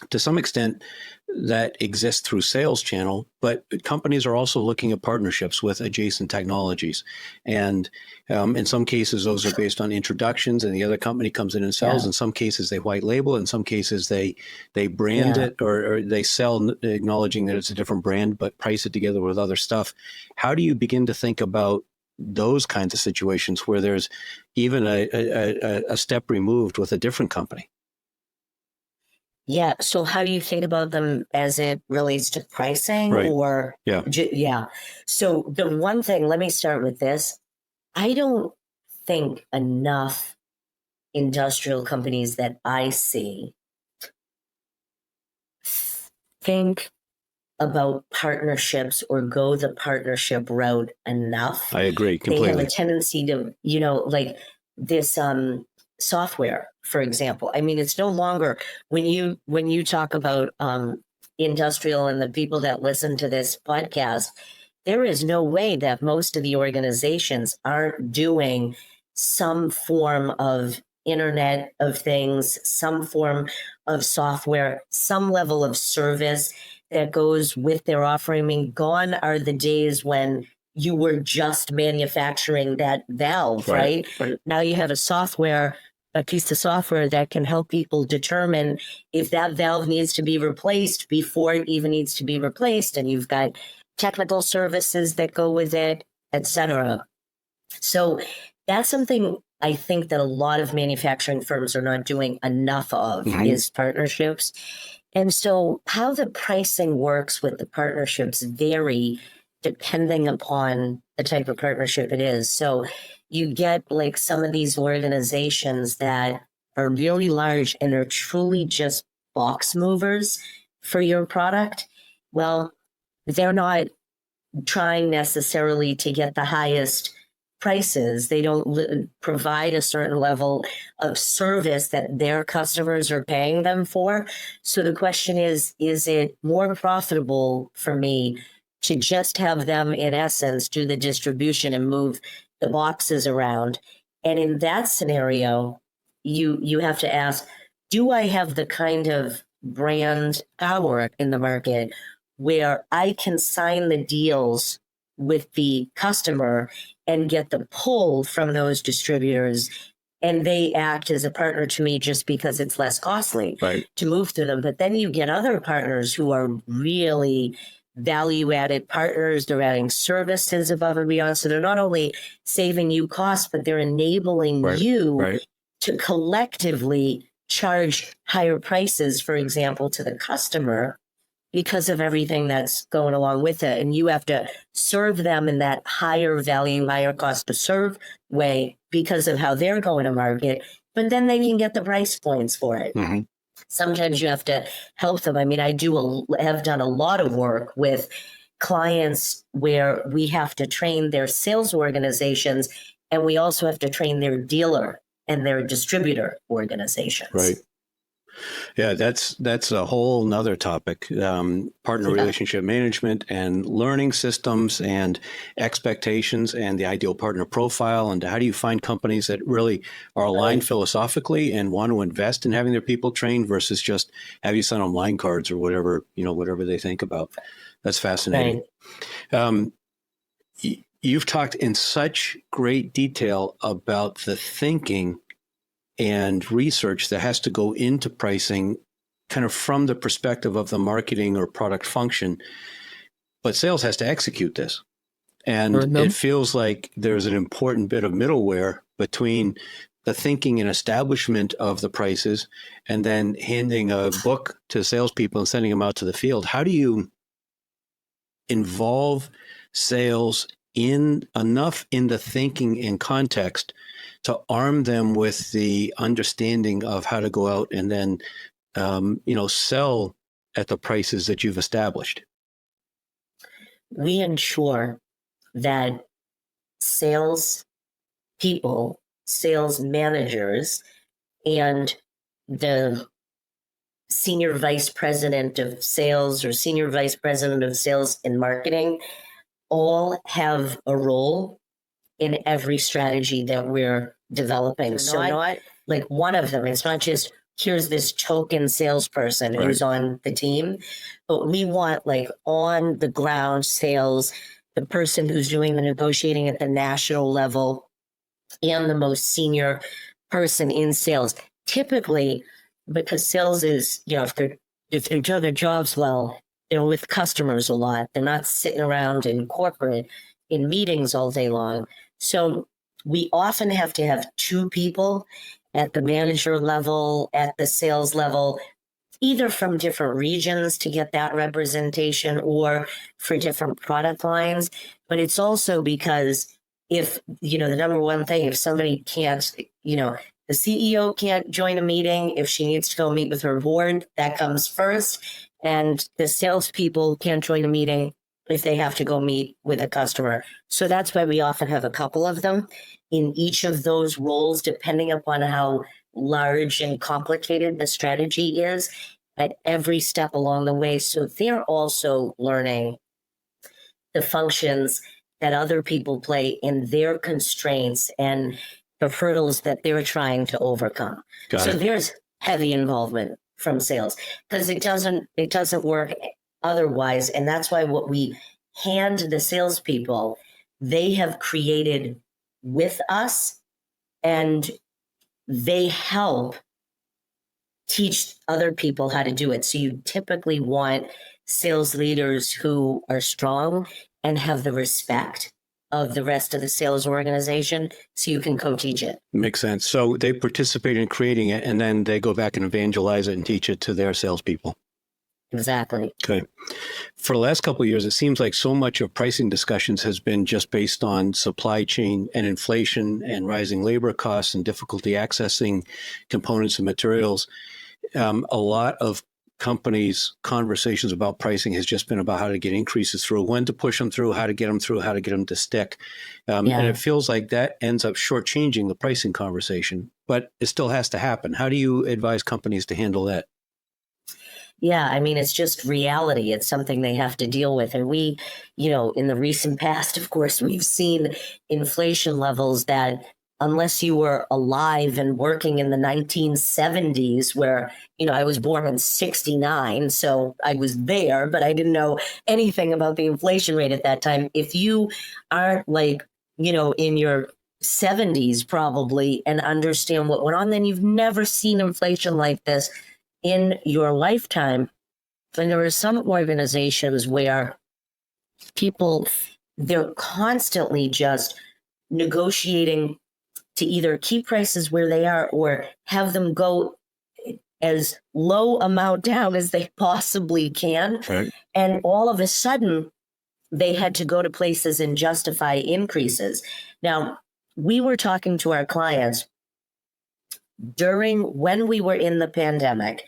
to some extent, that exists through sales channel, but companies are also looking at partnerships with adjacent technologies. And in some cases, those are based on introductions, and the other company comes in and sells. Yeah. In some cases, they white label. In some cases, they brand it or they sell, acknowledging that it's a different brand, but price it together with other stuff. How do you begin to think about those kinds of situations where there's even a step removed with a different company? Yeah. So how do you think about them as it relates to pricing Right. or? Yeah. Yeah. So the one thing, let me start with this. I don't think enough industrial companies that I see think about partnerships or go the partnership route enough. I agree They have completely. a tendency to, like this software, for example. I mean, it's no longer when you talk about industrial and the people that listen to this podcast, there is no way that most of the organizations aren't doing some form of Internet of Things, some form of software, some level of service that goes with their offering. I mean, gone are the days when you were just manufacturing that valve, right? Now you have a piece of software that can help people determine if that valve needs to be replaced before it even needs to be replaced. And you've got technical services that go with it, etc. So that's something I think that a lot of manufacturing firms are not doing enough of is partnerships. And so how the pricing works with the partnerships vary depending upon the type of partnership it is. So you get like some of these organizations that are really large and are truly just box movers for your product. Well, they're not trying necessarily to get the highest prices. They don't provide a certain level of service that their customers are paying them for. So the question is it more profitable for me to just have them, in essence, do the distribution and move the boxes around? And in that scenario, you have to ask, do I have the kind of brand power in the market where I can sign the deals with the customer and get the pull from those distributors, and they act as a partner to me just because it's less costly to move through them. But then you get other partners who are really value-added partners. They're adding services above and beyond. So they're not only saving you costs, but they're enabling you to collectively charge higher prices, for example, to the customer because of everything that's going along with it. And you have to serve them in that higher value, higher cost to serve way because of how they're going to market. But then they can get the price points for it. Sometimes you have to help them. I mean, I have done a lot of work with clients where we have to train their sales organizations, and we also have to train their dealer and their distributor organizations. Right. Yeah, that's a whole nother topic. Partner relationship management and learning systems and expectations and the ideal partner profile. And how do you find companies that really are aligned philosophically and want to invest in having their people trained versus just have you send them line cards or whatever they think about. That's fascinating. You've talked in such great detail about the thinking and research that has to go into pricing kind of from the perspective of the marketing or product function, but sales has to execute this. And it feels like there's an important bit of middleware between the thinking and establishment of the prices and then handing a book to salespeople and sending them out to the field. How do you involve sales enough in the thinking and context to arm them with the understanding of how to go out and then, sell at the prices that you've established? We ensure that sales people, sales managers, and the senior vice president of sales or senior vice president of sales and marketing all have a role in every strategy that we're developing. So not like one of them. It's not just here's this token salesperson who's on the team, but we want like on the ground sales, the person who's doing the negotiating at the national level and the most senior person in sales. Typically, because sales is, if they do their jobs well, they're with customers a lot. They're not sitting around in corporate in meetings all day long. So we often have to have two people at the manager level, at the sales level, either from different regions to get that representation or for different product lines. But it's also because if, the number one thing, if somebody can't, the CEO can't join a meeting, if she needs to go meet with her board, that comes first. And the salespeople can't join a meeting if they have to go meet with a customer. So that's why we often have a couple of them in each of those roles, depending upon how large and complicated the strategy is at every step along the way. So they're also learning the functions that other people play in their constraints and the hurdles that they're trying to overcome. So there's heavy involvement from sales because it doesn't work otherwise. And that's why what we hand the salespeople, they have created with us, and they help teach other people how to do it. So you typically want sales leaders who are strong and have the respect of the rest of the sales organization so you can co-teach it. Makes sense. So they participate in creating it and then they go back and evangelize it and teach it to their salespeople. Exactly. Okay. For the last couple of years, it seems like so much of pricing discussions has been just based on supply chain and inflation and rising labor costs and difficulty accessing components and materials. A lot of companies' conversations about pricing has just been about how to get increases through, when to push them through, how to get them through, how to get them to stick. And it feels like that ends up shortchanging the pricing conversation, but it still has to happen. How do you advise companies to handle that? Yeah, I mean, it's just reality. It's something they have to deal with. And we, in the recent past, of course, we've seen inflation levels that unless you were alive and working in the 1970s, where, I was born in 69, so I was there, but I didn't know anything about the inflation rate at that time. If you aren't like, in your 70s probably and understand what went on, then you've never seen inflation like this in your lifetime. And there are some organizations where they're constantly just negotiating to either keep prices where they are or have them go as low amount down as they possibly can. Right. And all of a sudden, they had to go to places and justify increases. Now, we were talking to our clients when we were in the pandemic,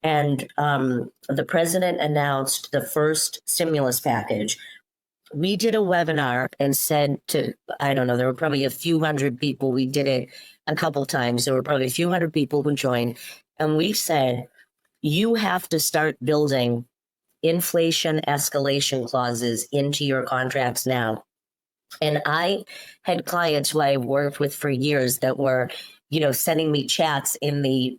and the president announced the first stimulus package. We did a webinar and said to, I don't know, there were probably a few hundred people. We did it a couple times. There were probably a few hundred people who joined. And we said, you have to start building inflation escalation clauses into your contracts now. And I had clients who I worked with for years that were, sending me chats in the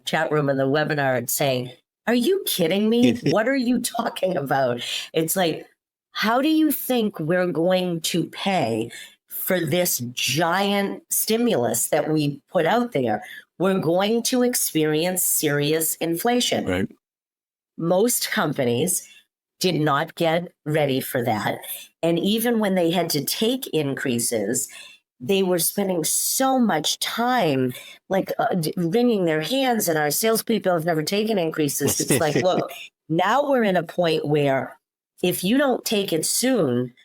chat room in the webinar and saying, are you kidding me? What are you talking about? It's like, how do you think we're going to pay for this giant stimulus that we put out there? We're going to experience serious inflation. Right. Most companies did not get ready for that. And even when they had to take increases, they were spending so much time wringing their hands, and our salespeople have never taken increases. It's like, look, now we're in a point where if you don't take it soon,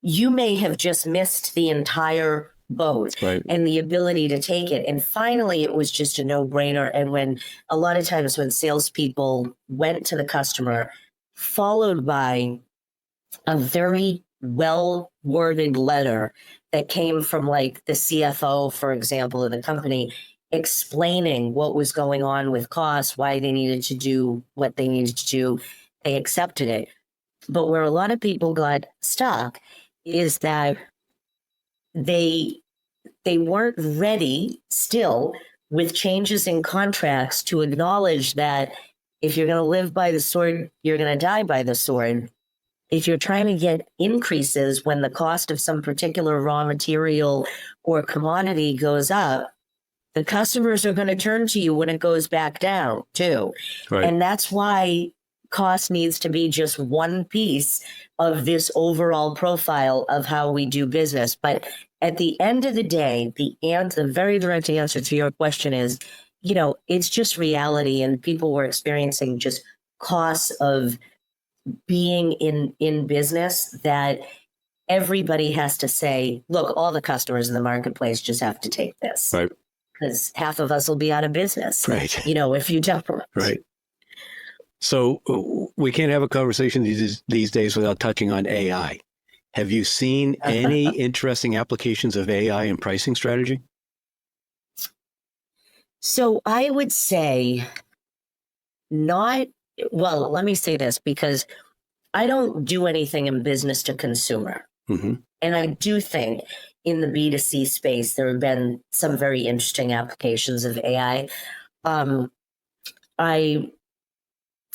you may have just missed the entire boat and the ability to take it. And finally, it was just a no-brainer. And when a lot of times when salespeople went to the customer, followed by a very well-worded letter that came from like the CFO, for example, of the company, explaining what was going on with costs, why they needed to do what they needed to do, they accepted it. But where a lot of people got stuck is that they weren't ready still with changes in contracts to acknowledge that if you're going to live by the sword, you're going to die by the sword. If you're trying to get increases when the cost of some particular raw material or commodity goes up, the customers are going to turn to you when it goes back down too. Right. And that's why cost needs to be just one piece of this overall profile of how we do business. But at the end of the day, the very direct answer to your question is, it's just reality, and people were experiencing just costs of being in business that everybody has to say, look, all the customers in the marketplace just have to take this. Right. Because half of us will be out of business. Right. If you don't. Right. So we can't have a conversation these days without touching on AI. Have you seen any interesting applications of AI in pricing strategy? So I would say not. Well, let me say this, because I don't do anything in business to consumer. Mm-hmm. And I do think in the B2C space, there have been some very interesting applications of AI. From a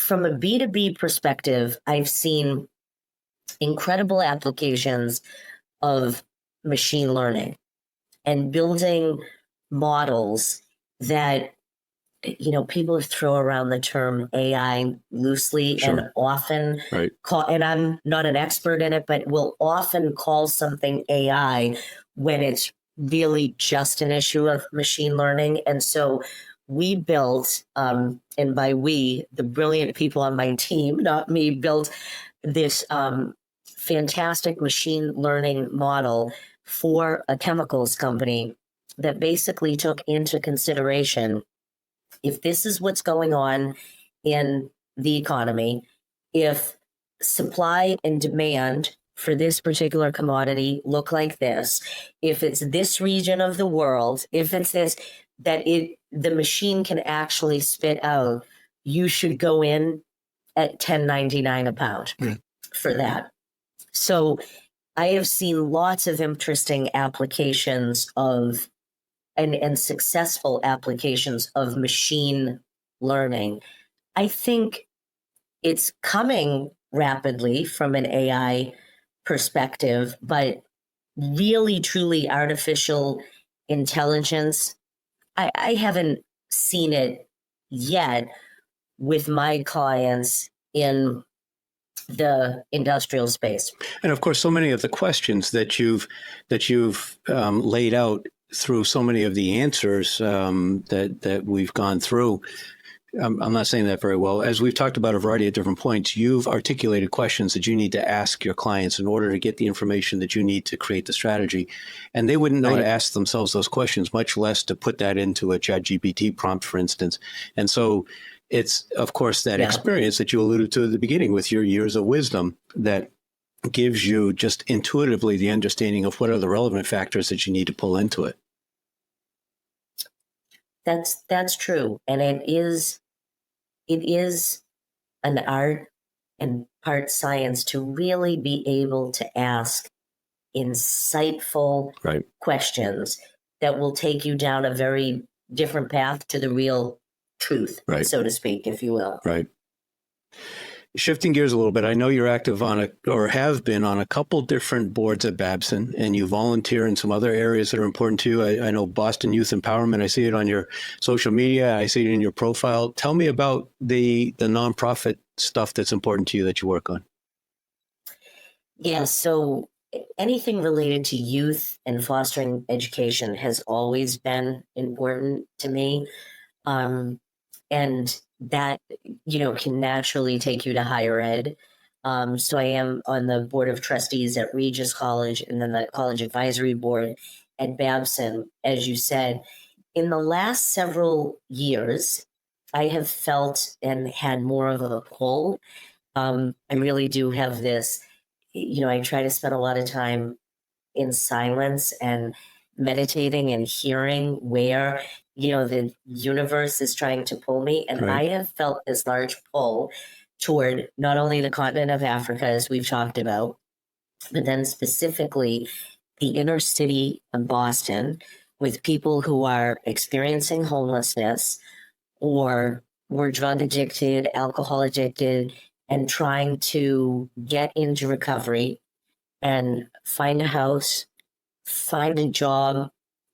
B2B perspective, I've seen incredible applications of machine learning and building models that, people throw around the term AI loosely. Sure. And often Right. and I'm not an expert in it, but will often call something AI when it's really just an issue of machine learning. And so we built, and by we, the brilliant people on my team, not me, built this fantastic machine learning model for a chemicals company that basically took into consideration, if this is what's going on in the economy, if supply and demand for this particular commodity look like this, if it's this region of the world, if it's this, the machine can actually spit out, you should go in at $10.99 a pound for that. So I have seen lots of interesting applications of and successful applications of machine learning. I think it's coming rapidly from an AI perspective, but really, truly artificial intelligence, I haven't seen it yet with my clients in the industrial space. And of course, so many of the questions that you've laid out through so many of the answers that we've gone through. I'm not saying that very well. As we've talked about a variety of different points, you've articulated questions that you need to ask your clients in order to get the information that you need to create the strategy. And they wouldn't know to ask themselves those questions, much less to put that into a ChatGPT prompt, for instance. And so it's, of course, that experience that you alluded to at the beginning with your years of wisdom that gives you just intuitively the understanding of what are the relevant factors that you need to pull into it. That's true. And it is an art and part science to really be able to ask insightful questions that will take you down a very different path to the real truth, so to speak, if you will. Right. Shifting gears a little bit, I know you're active or have been on a couple different boards at Babson, and you volunteer in some other areas that are important to you. I know Boston Youth Empowerment. I see it on your social media. I see it in your profile. Tell me about the nonprofit stuff that's important to you that you work on. Yeah, so anything related to youth and fostering education has always been important to me. And that, can naturally take you to higher ed. So I am on the board of trustees at Regis College and then the college advisory board at Babson. As you said, in the last several years, I have felt and had more of a pull. I really do have this, I try to spend a lot of time in silence and meditating and hearing where the universe is trying to pull me. And I have felt this large pull toward not only the continent of Africa, as we've talked about, but then specifically the inner city of Boston, with people who are experiencing homelessness or were drug addicted, alcohol addicted, and trying to get into recovery and find a house, find a job,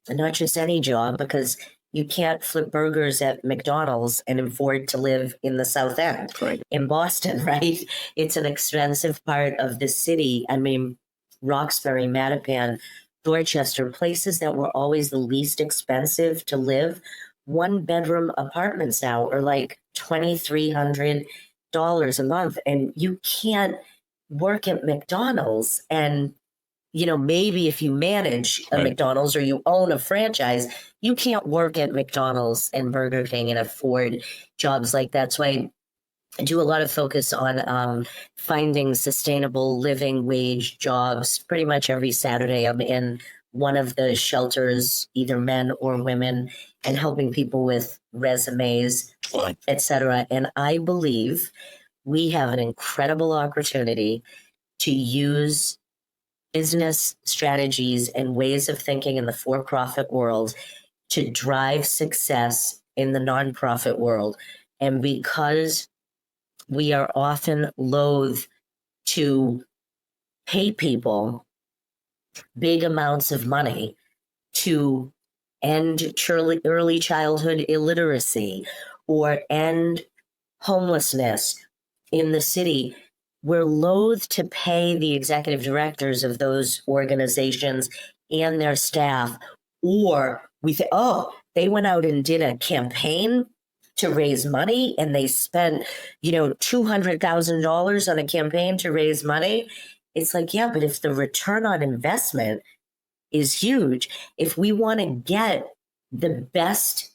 and not just any job, because you can't flip burgers at McDonald's and afford to live in the South End in Boston, right? It's an expensive part of the city. I mean, Roxbury, Mattapan, Dorchester, places that were always the least expensive to live. One bedroom apartments now are like $2,300 a month, and you can't work at McDonald's and maybe if you manage a McDonald's or you own a franchise, you can't work at McDonald's and Burger King and afford jobs like that. So I do a lot of focus on finding sustainable living wage jobs. Pretty much every Saturday, I'm in one of the shelters, either men or women, and helping people with resumes, etc. And I believe we have an incredible opportunity to use business strategies and ways of thinking in the for-profit world to drive success in the nonprofit world. And because we are often loath to pay people big amounts of money to end early childhood illiteracy or end homelessness in the city, we're loath to pay the executive directors of those organizations and their staff, or we think, oh, they went out and did a campaign to raise money and they spent, $200,000 on a campaign to raise money. It's like, yeah, but if the return on investment is huge, if we want to get the best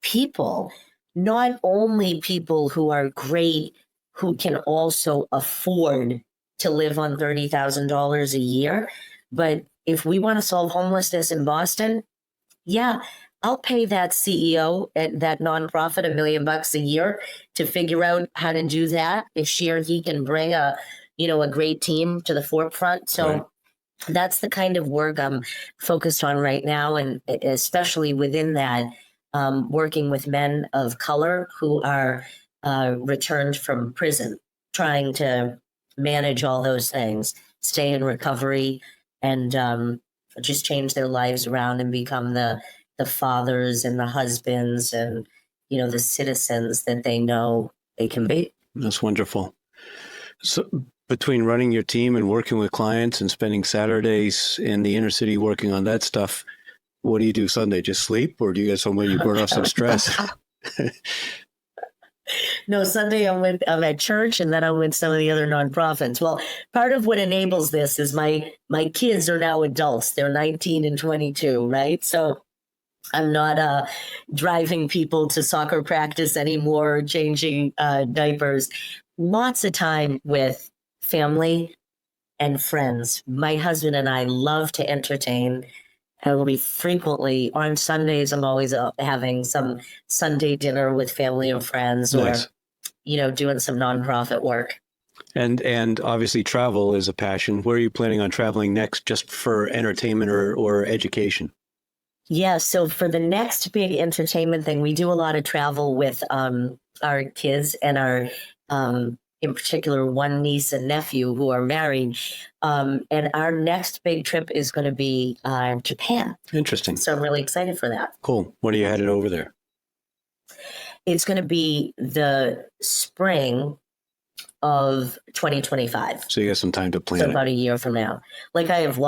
people, not only people who are great, who can also afford to live on $30,000 a year. But if we want to solve homelessness in Boston, yeah, I'll pay that CEO at that nonprofit $1 million a year to figure out how to do that. If she or he can bring a great team to the forefront. So that's the kind of work I'm focused on right now. And especially within that, working with men of color who are returned from prison, trying to manage all those things, stay in recovery, and just change their lives around and become the fathers and the husbands and the citizens that they know they can be. That's wonderful. So between running your team and working with clients and spending Saturdays in the inner city working on that stuff, what do you do Sunday? Just sleep, or do you get somewhere you burn off some stress? No, Sunday I'm at church, and then I'm with some of the other nonprofits. Well, part of what enables this is my kids are now adults. They're 19 and 22, right? So I'm not driving people to soccer practice anymore, changing diapers. Lots of time with family and friends. My husband and I love to entertain. And we frequently, on Sundays, I'm always having some Sunday dinner with family and friends, nice. Or, doing some nonprofit work. And obviously travel is a passion. Where are you planning on traveling next, just for entertainment or education? Yeah, so for the next big entertainment thing, we do a lot of travel with our kids and our, in particular, one niece and nephew who are married. And our next big trip is going to be Japan. Interesting. So I'm really excited for that. Cool. When are you headed over there? It's going to be the spring of 2025. So you got some time to plan. So about a year from now. Like I have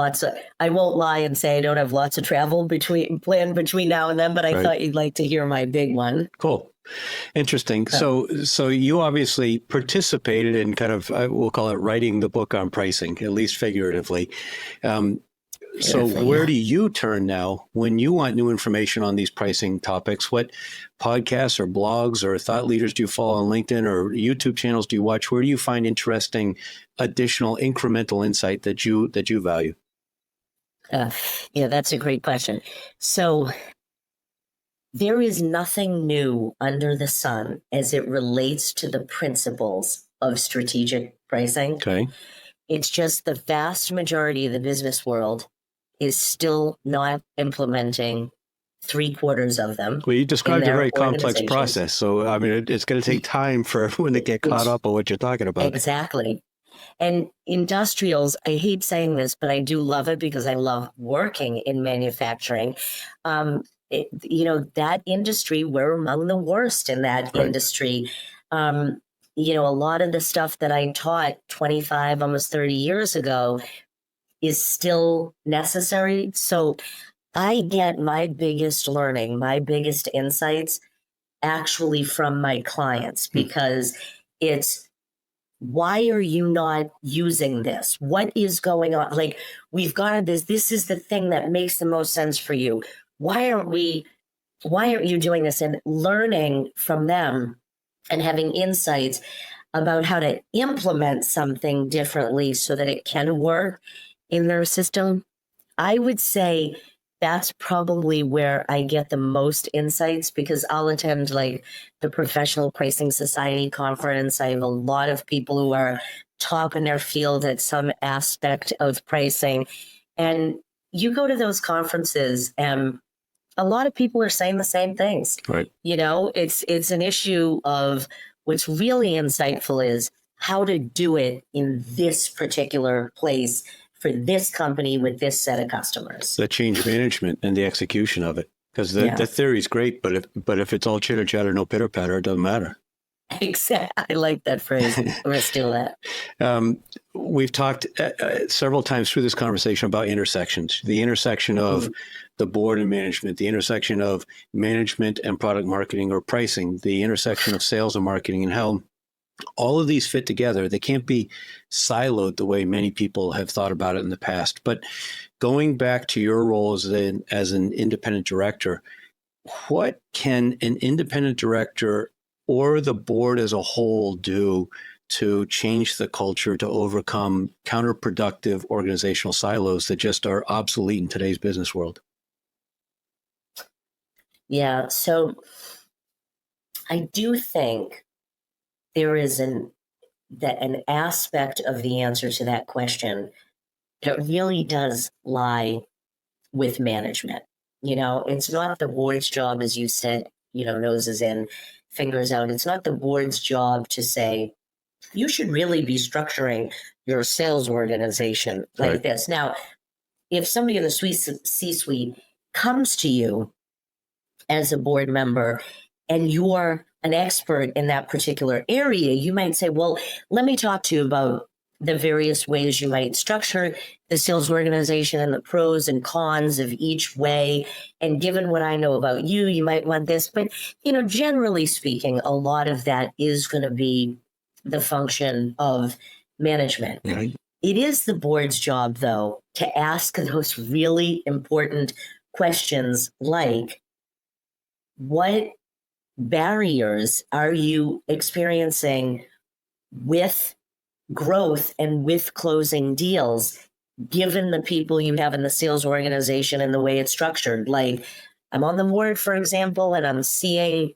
I won't lie and say I don't have lots of travel planned between now and then, but I thought you'd like to hear my big one. Cool. Interesting. So you obviously participated in kind of, we'll call it writing the book on pricing, at least figuratively. So where do you turn now when you want new information on these pricing topics? What podcasts or blogs or thought leaders do you follow on LinkedIn or YouTube channels do you watch? Where do you find interesting additional incremental insight that you value? Yeah, that's a great question. So there is nothing new under the sun as it relates to the principles of strategic pricing. Okay. It's just the vast majority of the business world is still not implementing 3/4 of them. Well, you in described a their very complex organizations. process. So, I mean, it's going to take time for everyone to get caught up on what you're talking about. Exactly. And industrials, I hate saying this, but I do love it because I love working in manufacturing. That industry, we're among the worst in that Right. industry. A lot of the stuff that I taught 25, almost 30 years ago is still necessary. So I get my biggest learning, my biggest insights actually from my clients, because it's, why are you not using this? What is going on? Like, we've got this is the thing that makes the most sense for you. Why aren't you doing this? And learning from them and having insights about how to implement something differently so that it can work in their system. I would say that's probably where I get the most insights, because I'll attend like the Professional Pricing Society conference. I have a lot of people who are top in their field at some aspect of pricing. And you go to those conferences and a lot of people are saying the same things. Right. It's an issue of, what's really insightful is how to do it in this particular place for this company with this set of customers. The change management and the execution of it. Because the theory is great, but if it's all chitter chatter, no pitter patter, it doesn't matter. Exactly. I like that phrase. I'm going to steal that. We've talked several times through this conversation about intersections, the intersection of the board and management, the intersection of management and product marketing or pricing, the intersection of sales and marketing, and how all of these fit together. They can't be siloed the way many people have thought about it in the past. But going back to your role as an independent director, what can an independent director or the board as a whole do to change the culture, to overcome counterproductive organizational silos that just are obsolete in today's business world? Yeah. So I do think there is an aspect of the answer to that question that really does lie with management. It's not the board's job, as you said, noses in, fingers out. It's not the board's job to say, you should really be structuring your sales organization like this. Now, if somebody in the C-suite comes to you as a board member and you're an expert in that particular area, you might say, well, let me talk to you about the various ways you might structure the sales organization and the pros and cons of each way. And given what I know about you, you might want this. But, generally speaking, a lot of that is going to be the function of management. Right. It is the board's job, though, to ask those really important questions like, what barriers are you experiencing with growth and with closing deals, given the people you have in the sales organization and the way it's structured? Like, I'm on the board, for example, and I'm seeing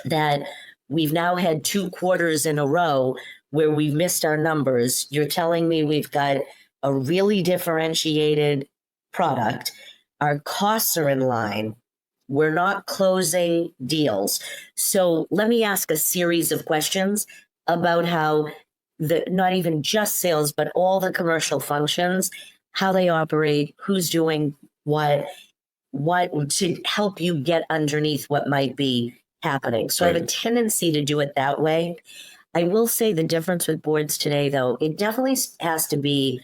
that we've now had 2 quarters in a row where we've missed our numbers. You're telling me we've got a really differentiated product. Our costs are in line. We're not closing deals. So let me ask a series of questions about how not even just sales, but all the commercial functions, how they operate, who's doing what to help you get underneath what might be happening. So I have a tendency to do it that way. I will say the difference with boards today, though, it definitely has to be,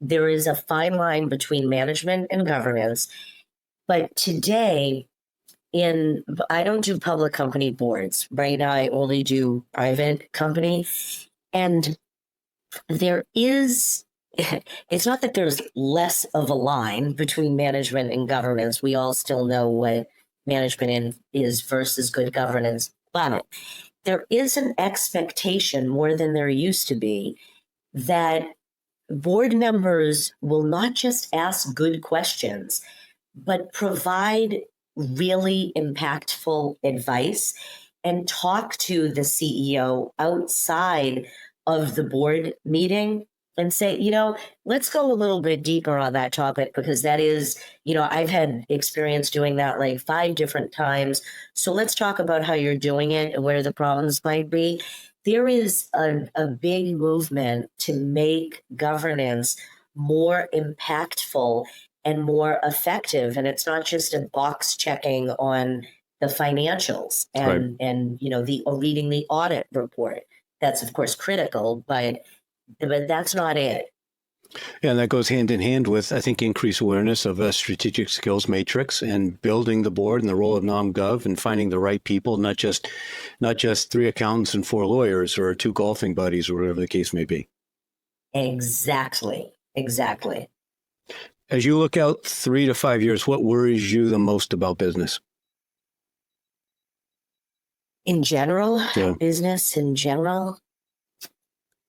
there is a fine line between management and governance. But today, I don't do public company boards. Right now, I only do private company. And it's not that there's less of a line between management and governance. We all still know what management is versus good governance. But there is an expectation, more than there used to be, that board members will not just ask good questions, but provide really impactful advice and talk to the CEO outside of the board meeting and say, let's go a little bit deeper on that topic, because that is, I've had experience doing that like 5 different times. So let's talk about how you're doing it and where the problems might be. There is a big movement to make governance more impactful and more effective. And it's not just a box checking on the financials and, Right. the reading the audit report. That's of course critical, but that's not it. Yeah, and that goes hand in hand with, I think, increased awareness of a strategic skills matrix and building the board and the role of nom-gov and finding the right people, not just 3 accountants and 4 lawyers or 2 golfing buddies or whatever the case may be. Exactly. As you look out 3 to 5 years, what worries you the most about business? In general, Yeah. business in general,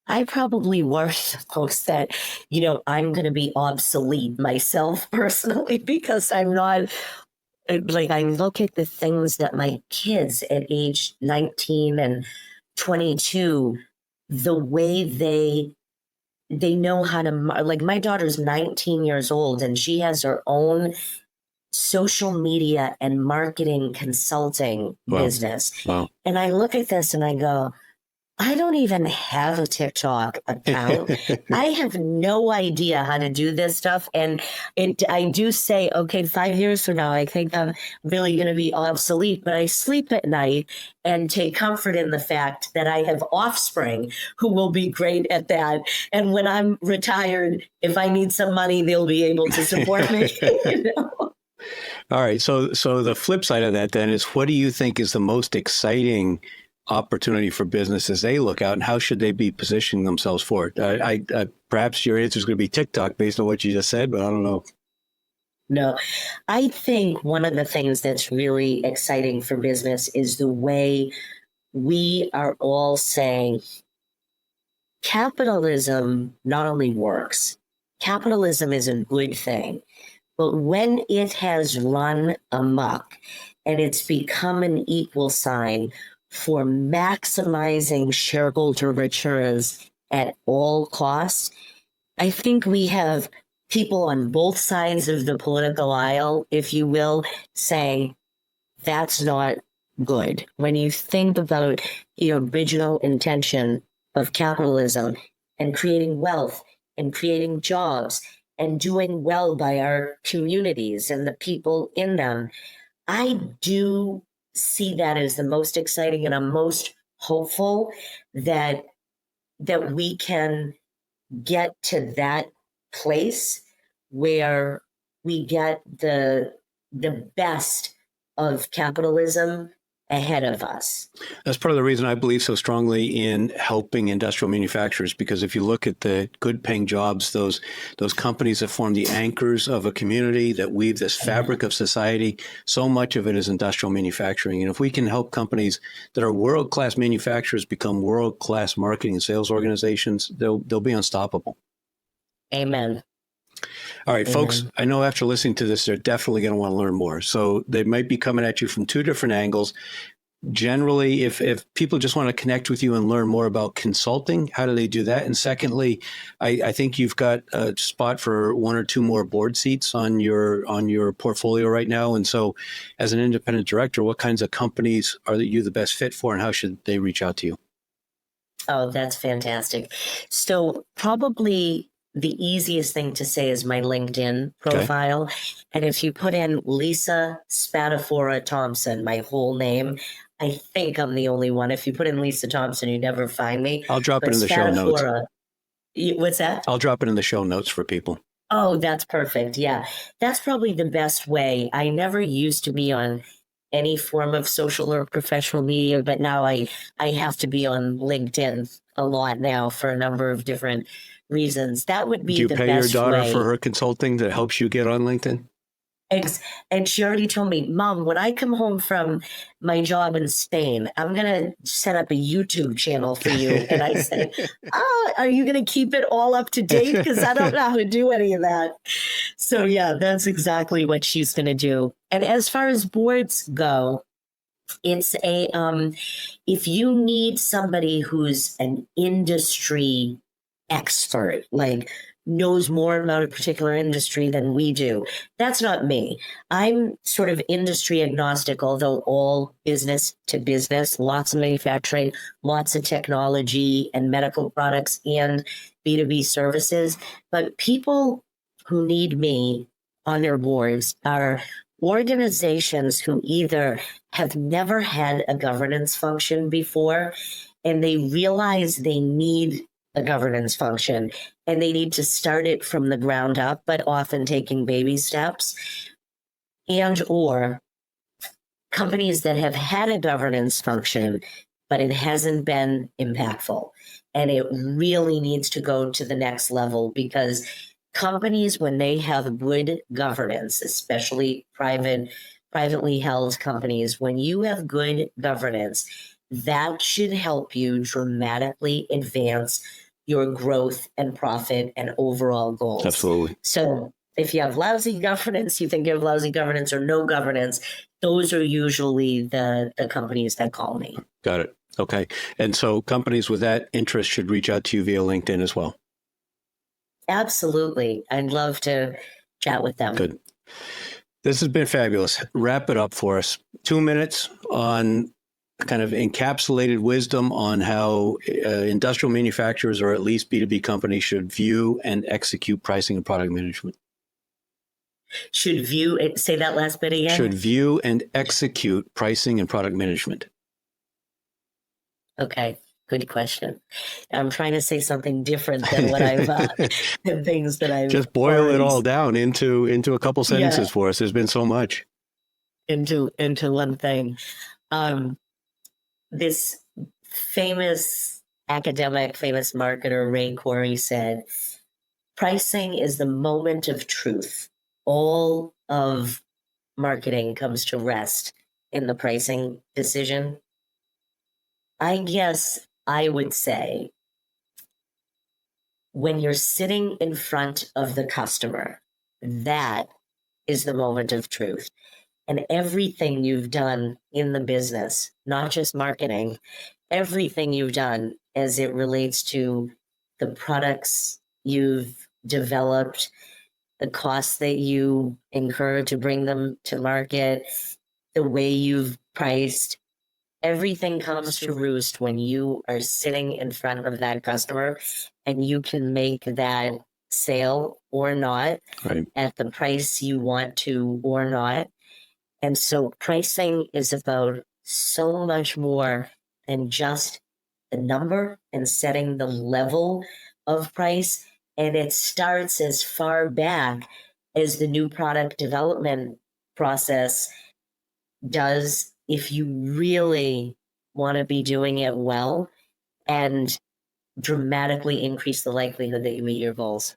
I probably worry the most that, I'm going to be obsolete myself personally, because I'm not, like, I look at the things that my kids at age 19 and 22, the way they know how to, like, my daughter's 19 years old and she has her own social media and marketing consulting business. Wow. And I look at this and I go, I don't even have a TikTok account. I have no idea how to do this stuff. And I do say, okay, 5 years from now, I think I'm really going to be obsolete, but I sleep at night and take comfort in the fact that I have offspring who will be great at that. And when I'm retired, if I need some money, they'll be able to support me. All right. So the flip side of that then is, what do you think is the most exciting opportunity for business as they look out, and how should they be positioning themselves for it? Perhaps your answer is going to be TikTok based on what you just said, but I don't know. No, I think one of the things that's really exciting for business is the way we are all saying capitalism not only works, capitalism is a good thing, but when it has run amok and it's become an equal sign for maximizing shareholder returns at all costs, I think we have people on both sides of the political aisle, if you will, saying that's not good. When you think about the original intention of capitalism and creating wealth and creating jobs and doing well by our communities and the people in them, I do see that as the most exciting, and I'm most hopeful that we can get to that place where we get the best of capitalism ahead of us. That's part of the reason I believe so strongly in helping industrial manufacturers, because if you look at the good paying jobs, those companies that form the anchors of a community, that weave this fabric of society, so much of it is industrial manufacturing. And if we can help companies that are world-class manufacturers become world-class marketing and sales organizations, they'll be unstoppable. Amen. All right, folks, I know after listening to this, they're definitely going to want to learn more. So they might be coming at you from 2 different angles. Generally, if people just want to connect with you and learn more about consulting, how do they do that? And secondly, I think you've got a spot for 1 or 2 more board seats on your portfolio right now. And so as an independent director, what kinds of companies are you the best fit for, and how should they reach out to you? Oh, that's fantastic. So probably the easiest thing to say is my LinkedIn profile. Okay. And if you put in Lisa Spadafora Thompson, my whole name, I think I'm the only one. If you put in Lisa Thompson, you never find me. I'll drop it in the show notes. What's that? I'll drop it in the show notes for people. Oh, that's perfect. Yeah, that's probably the best way. I never used to be on any form of social or professional media, but now I have to be on LinkedIn a lot now for a number of different reasons. That would be the best way. Do you pay your daughter for her consulting that helps you get on LinkedIn? And she already told me, Mom, when I come home from my job in Spain, I'm going to set up a YouTube channel for you. And I said, are you going to keep it all up to date? Because I don't know how to do any of that. So, yeah, that's exactly what she's going to do. And as far as boards go, it's if you need somebody who's an industry expert, like knows more about a particular industry than we do. That's not me. I'm sort of industry agnostic, although all business to business, lots of manufacturing, lots of technology and medical products and B2B services. But people who need me on their boards are organizations who either have never had a governance function before and they realize they need a governance function and they need to start it from the ground up, but often taking baby steps, and or companies that have had a governance function, but it hasn't been impactful. And it really needs to go to the next level because companies, when they have good governance, especially privately held companies, when you have good governance, that should help you dramatically advance your growth and profit and overall goals. Absolutely. So if you have lousy governance, you think you have lousy governance or no governance, those are usually the companies that call me. Got it. Okay. And so companies with that interest should reach out to you via LinkedIn as well. Absolutely. I'd love to chat with them. Good. This has been fabulous. Wrap it up for us. 2 minutes on kind of encapsulated wisdom on how industrial manufacturers, or at least B2B companies, should view and execute pricing and product management. Should view it. Say that last bit again. Should view and execute pricing and product management. Okay. Good question. I'm trying to say something different than what I've than things that I've just boil it all down into a couple sentences for us. There's been so much. Into one thing. This famous academic, famous marketer, Ray Corey, said, pricing is the moment of truth. All of marketing comes to rest in the pricing decision. I guess I would say when you're sitting in front of the customer, that is the moment of truth. And everything you've done in the business, not just marketing, everything you've done as it relates to the products you've developed, the costs that you incur to bring them to market, the way you've priced, everything comes to roost when you are sitting in front of that customer and you can make that sale or not at the price you want to or not. And so pricing is about so much more than just the number and setting the level of price. And it starts as far back as the new product development process does if you really want to be doing it well and dramatically increase the likelihood that you meet your goals.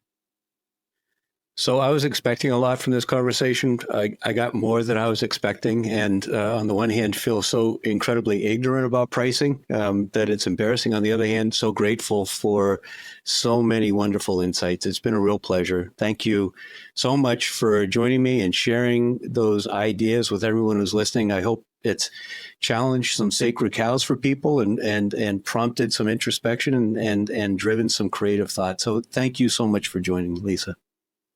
So I was expecting a lot from this conversation. I got more than I was expecting. And on the one hand, feel so incredibly ignorant about pricing that it's embarrassing. On the other hand, so grateful for so many wonderful insights. It's been a real pleasure. Thank you so much for joining me and sharing those ideas with everyone who's listening. I hope it's challenged some sacred cows for people and prompted some introspection and driven some creative thought. So thank you so much for joining, Lisa.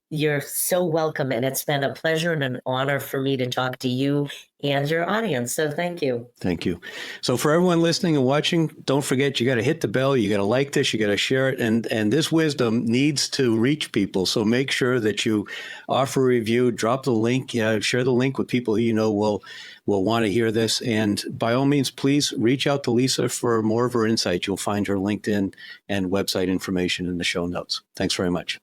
You're so welcome. And it's been a pleasure and an honor for me to talk to you and your audience. So thank you. Thank you. So for everyone listening and watching, don't forget, you got to hit the bell. You got to like this. You got to share it. And this wisdom needs to reach people. So make sure that you offer a review, drop the link, share the link with people who you know will want to hear this. And by all means, please reach out to Lisa for more of her insight. You'll find her LinkedIn and website information in the show notes. Thanks very much.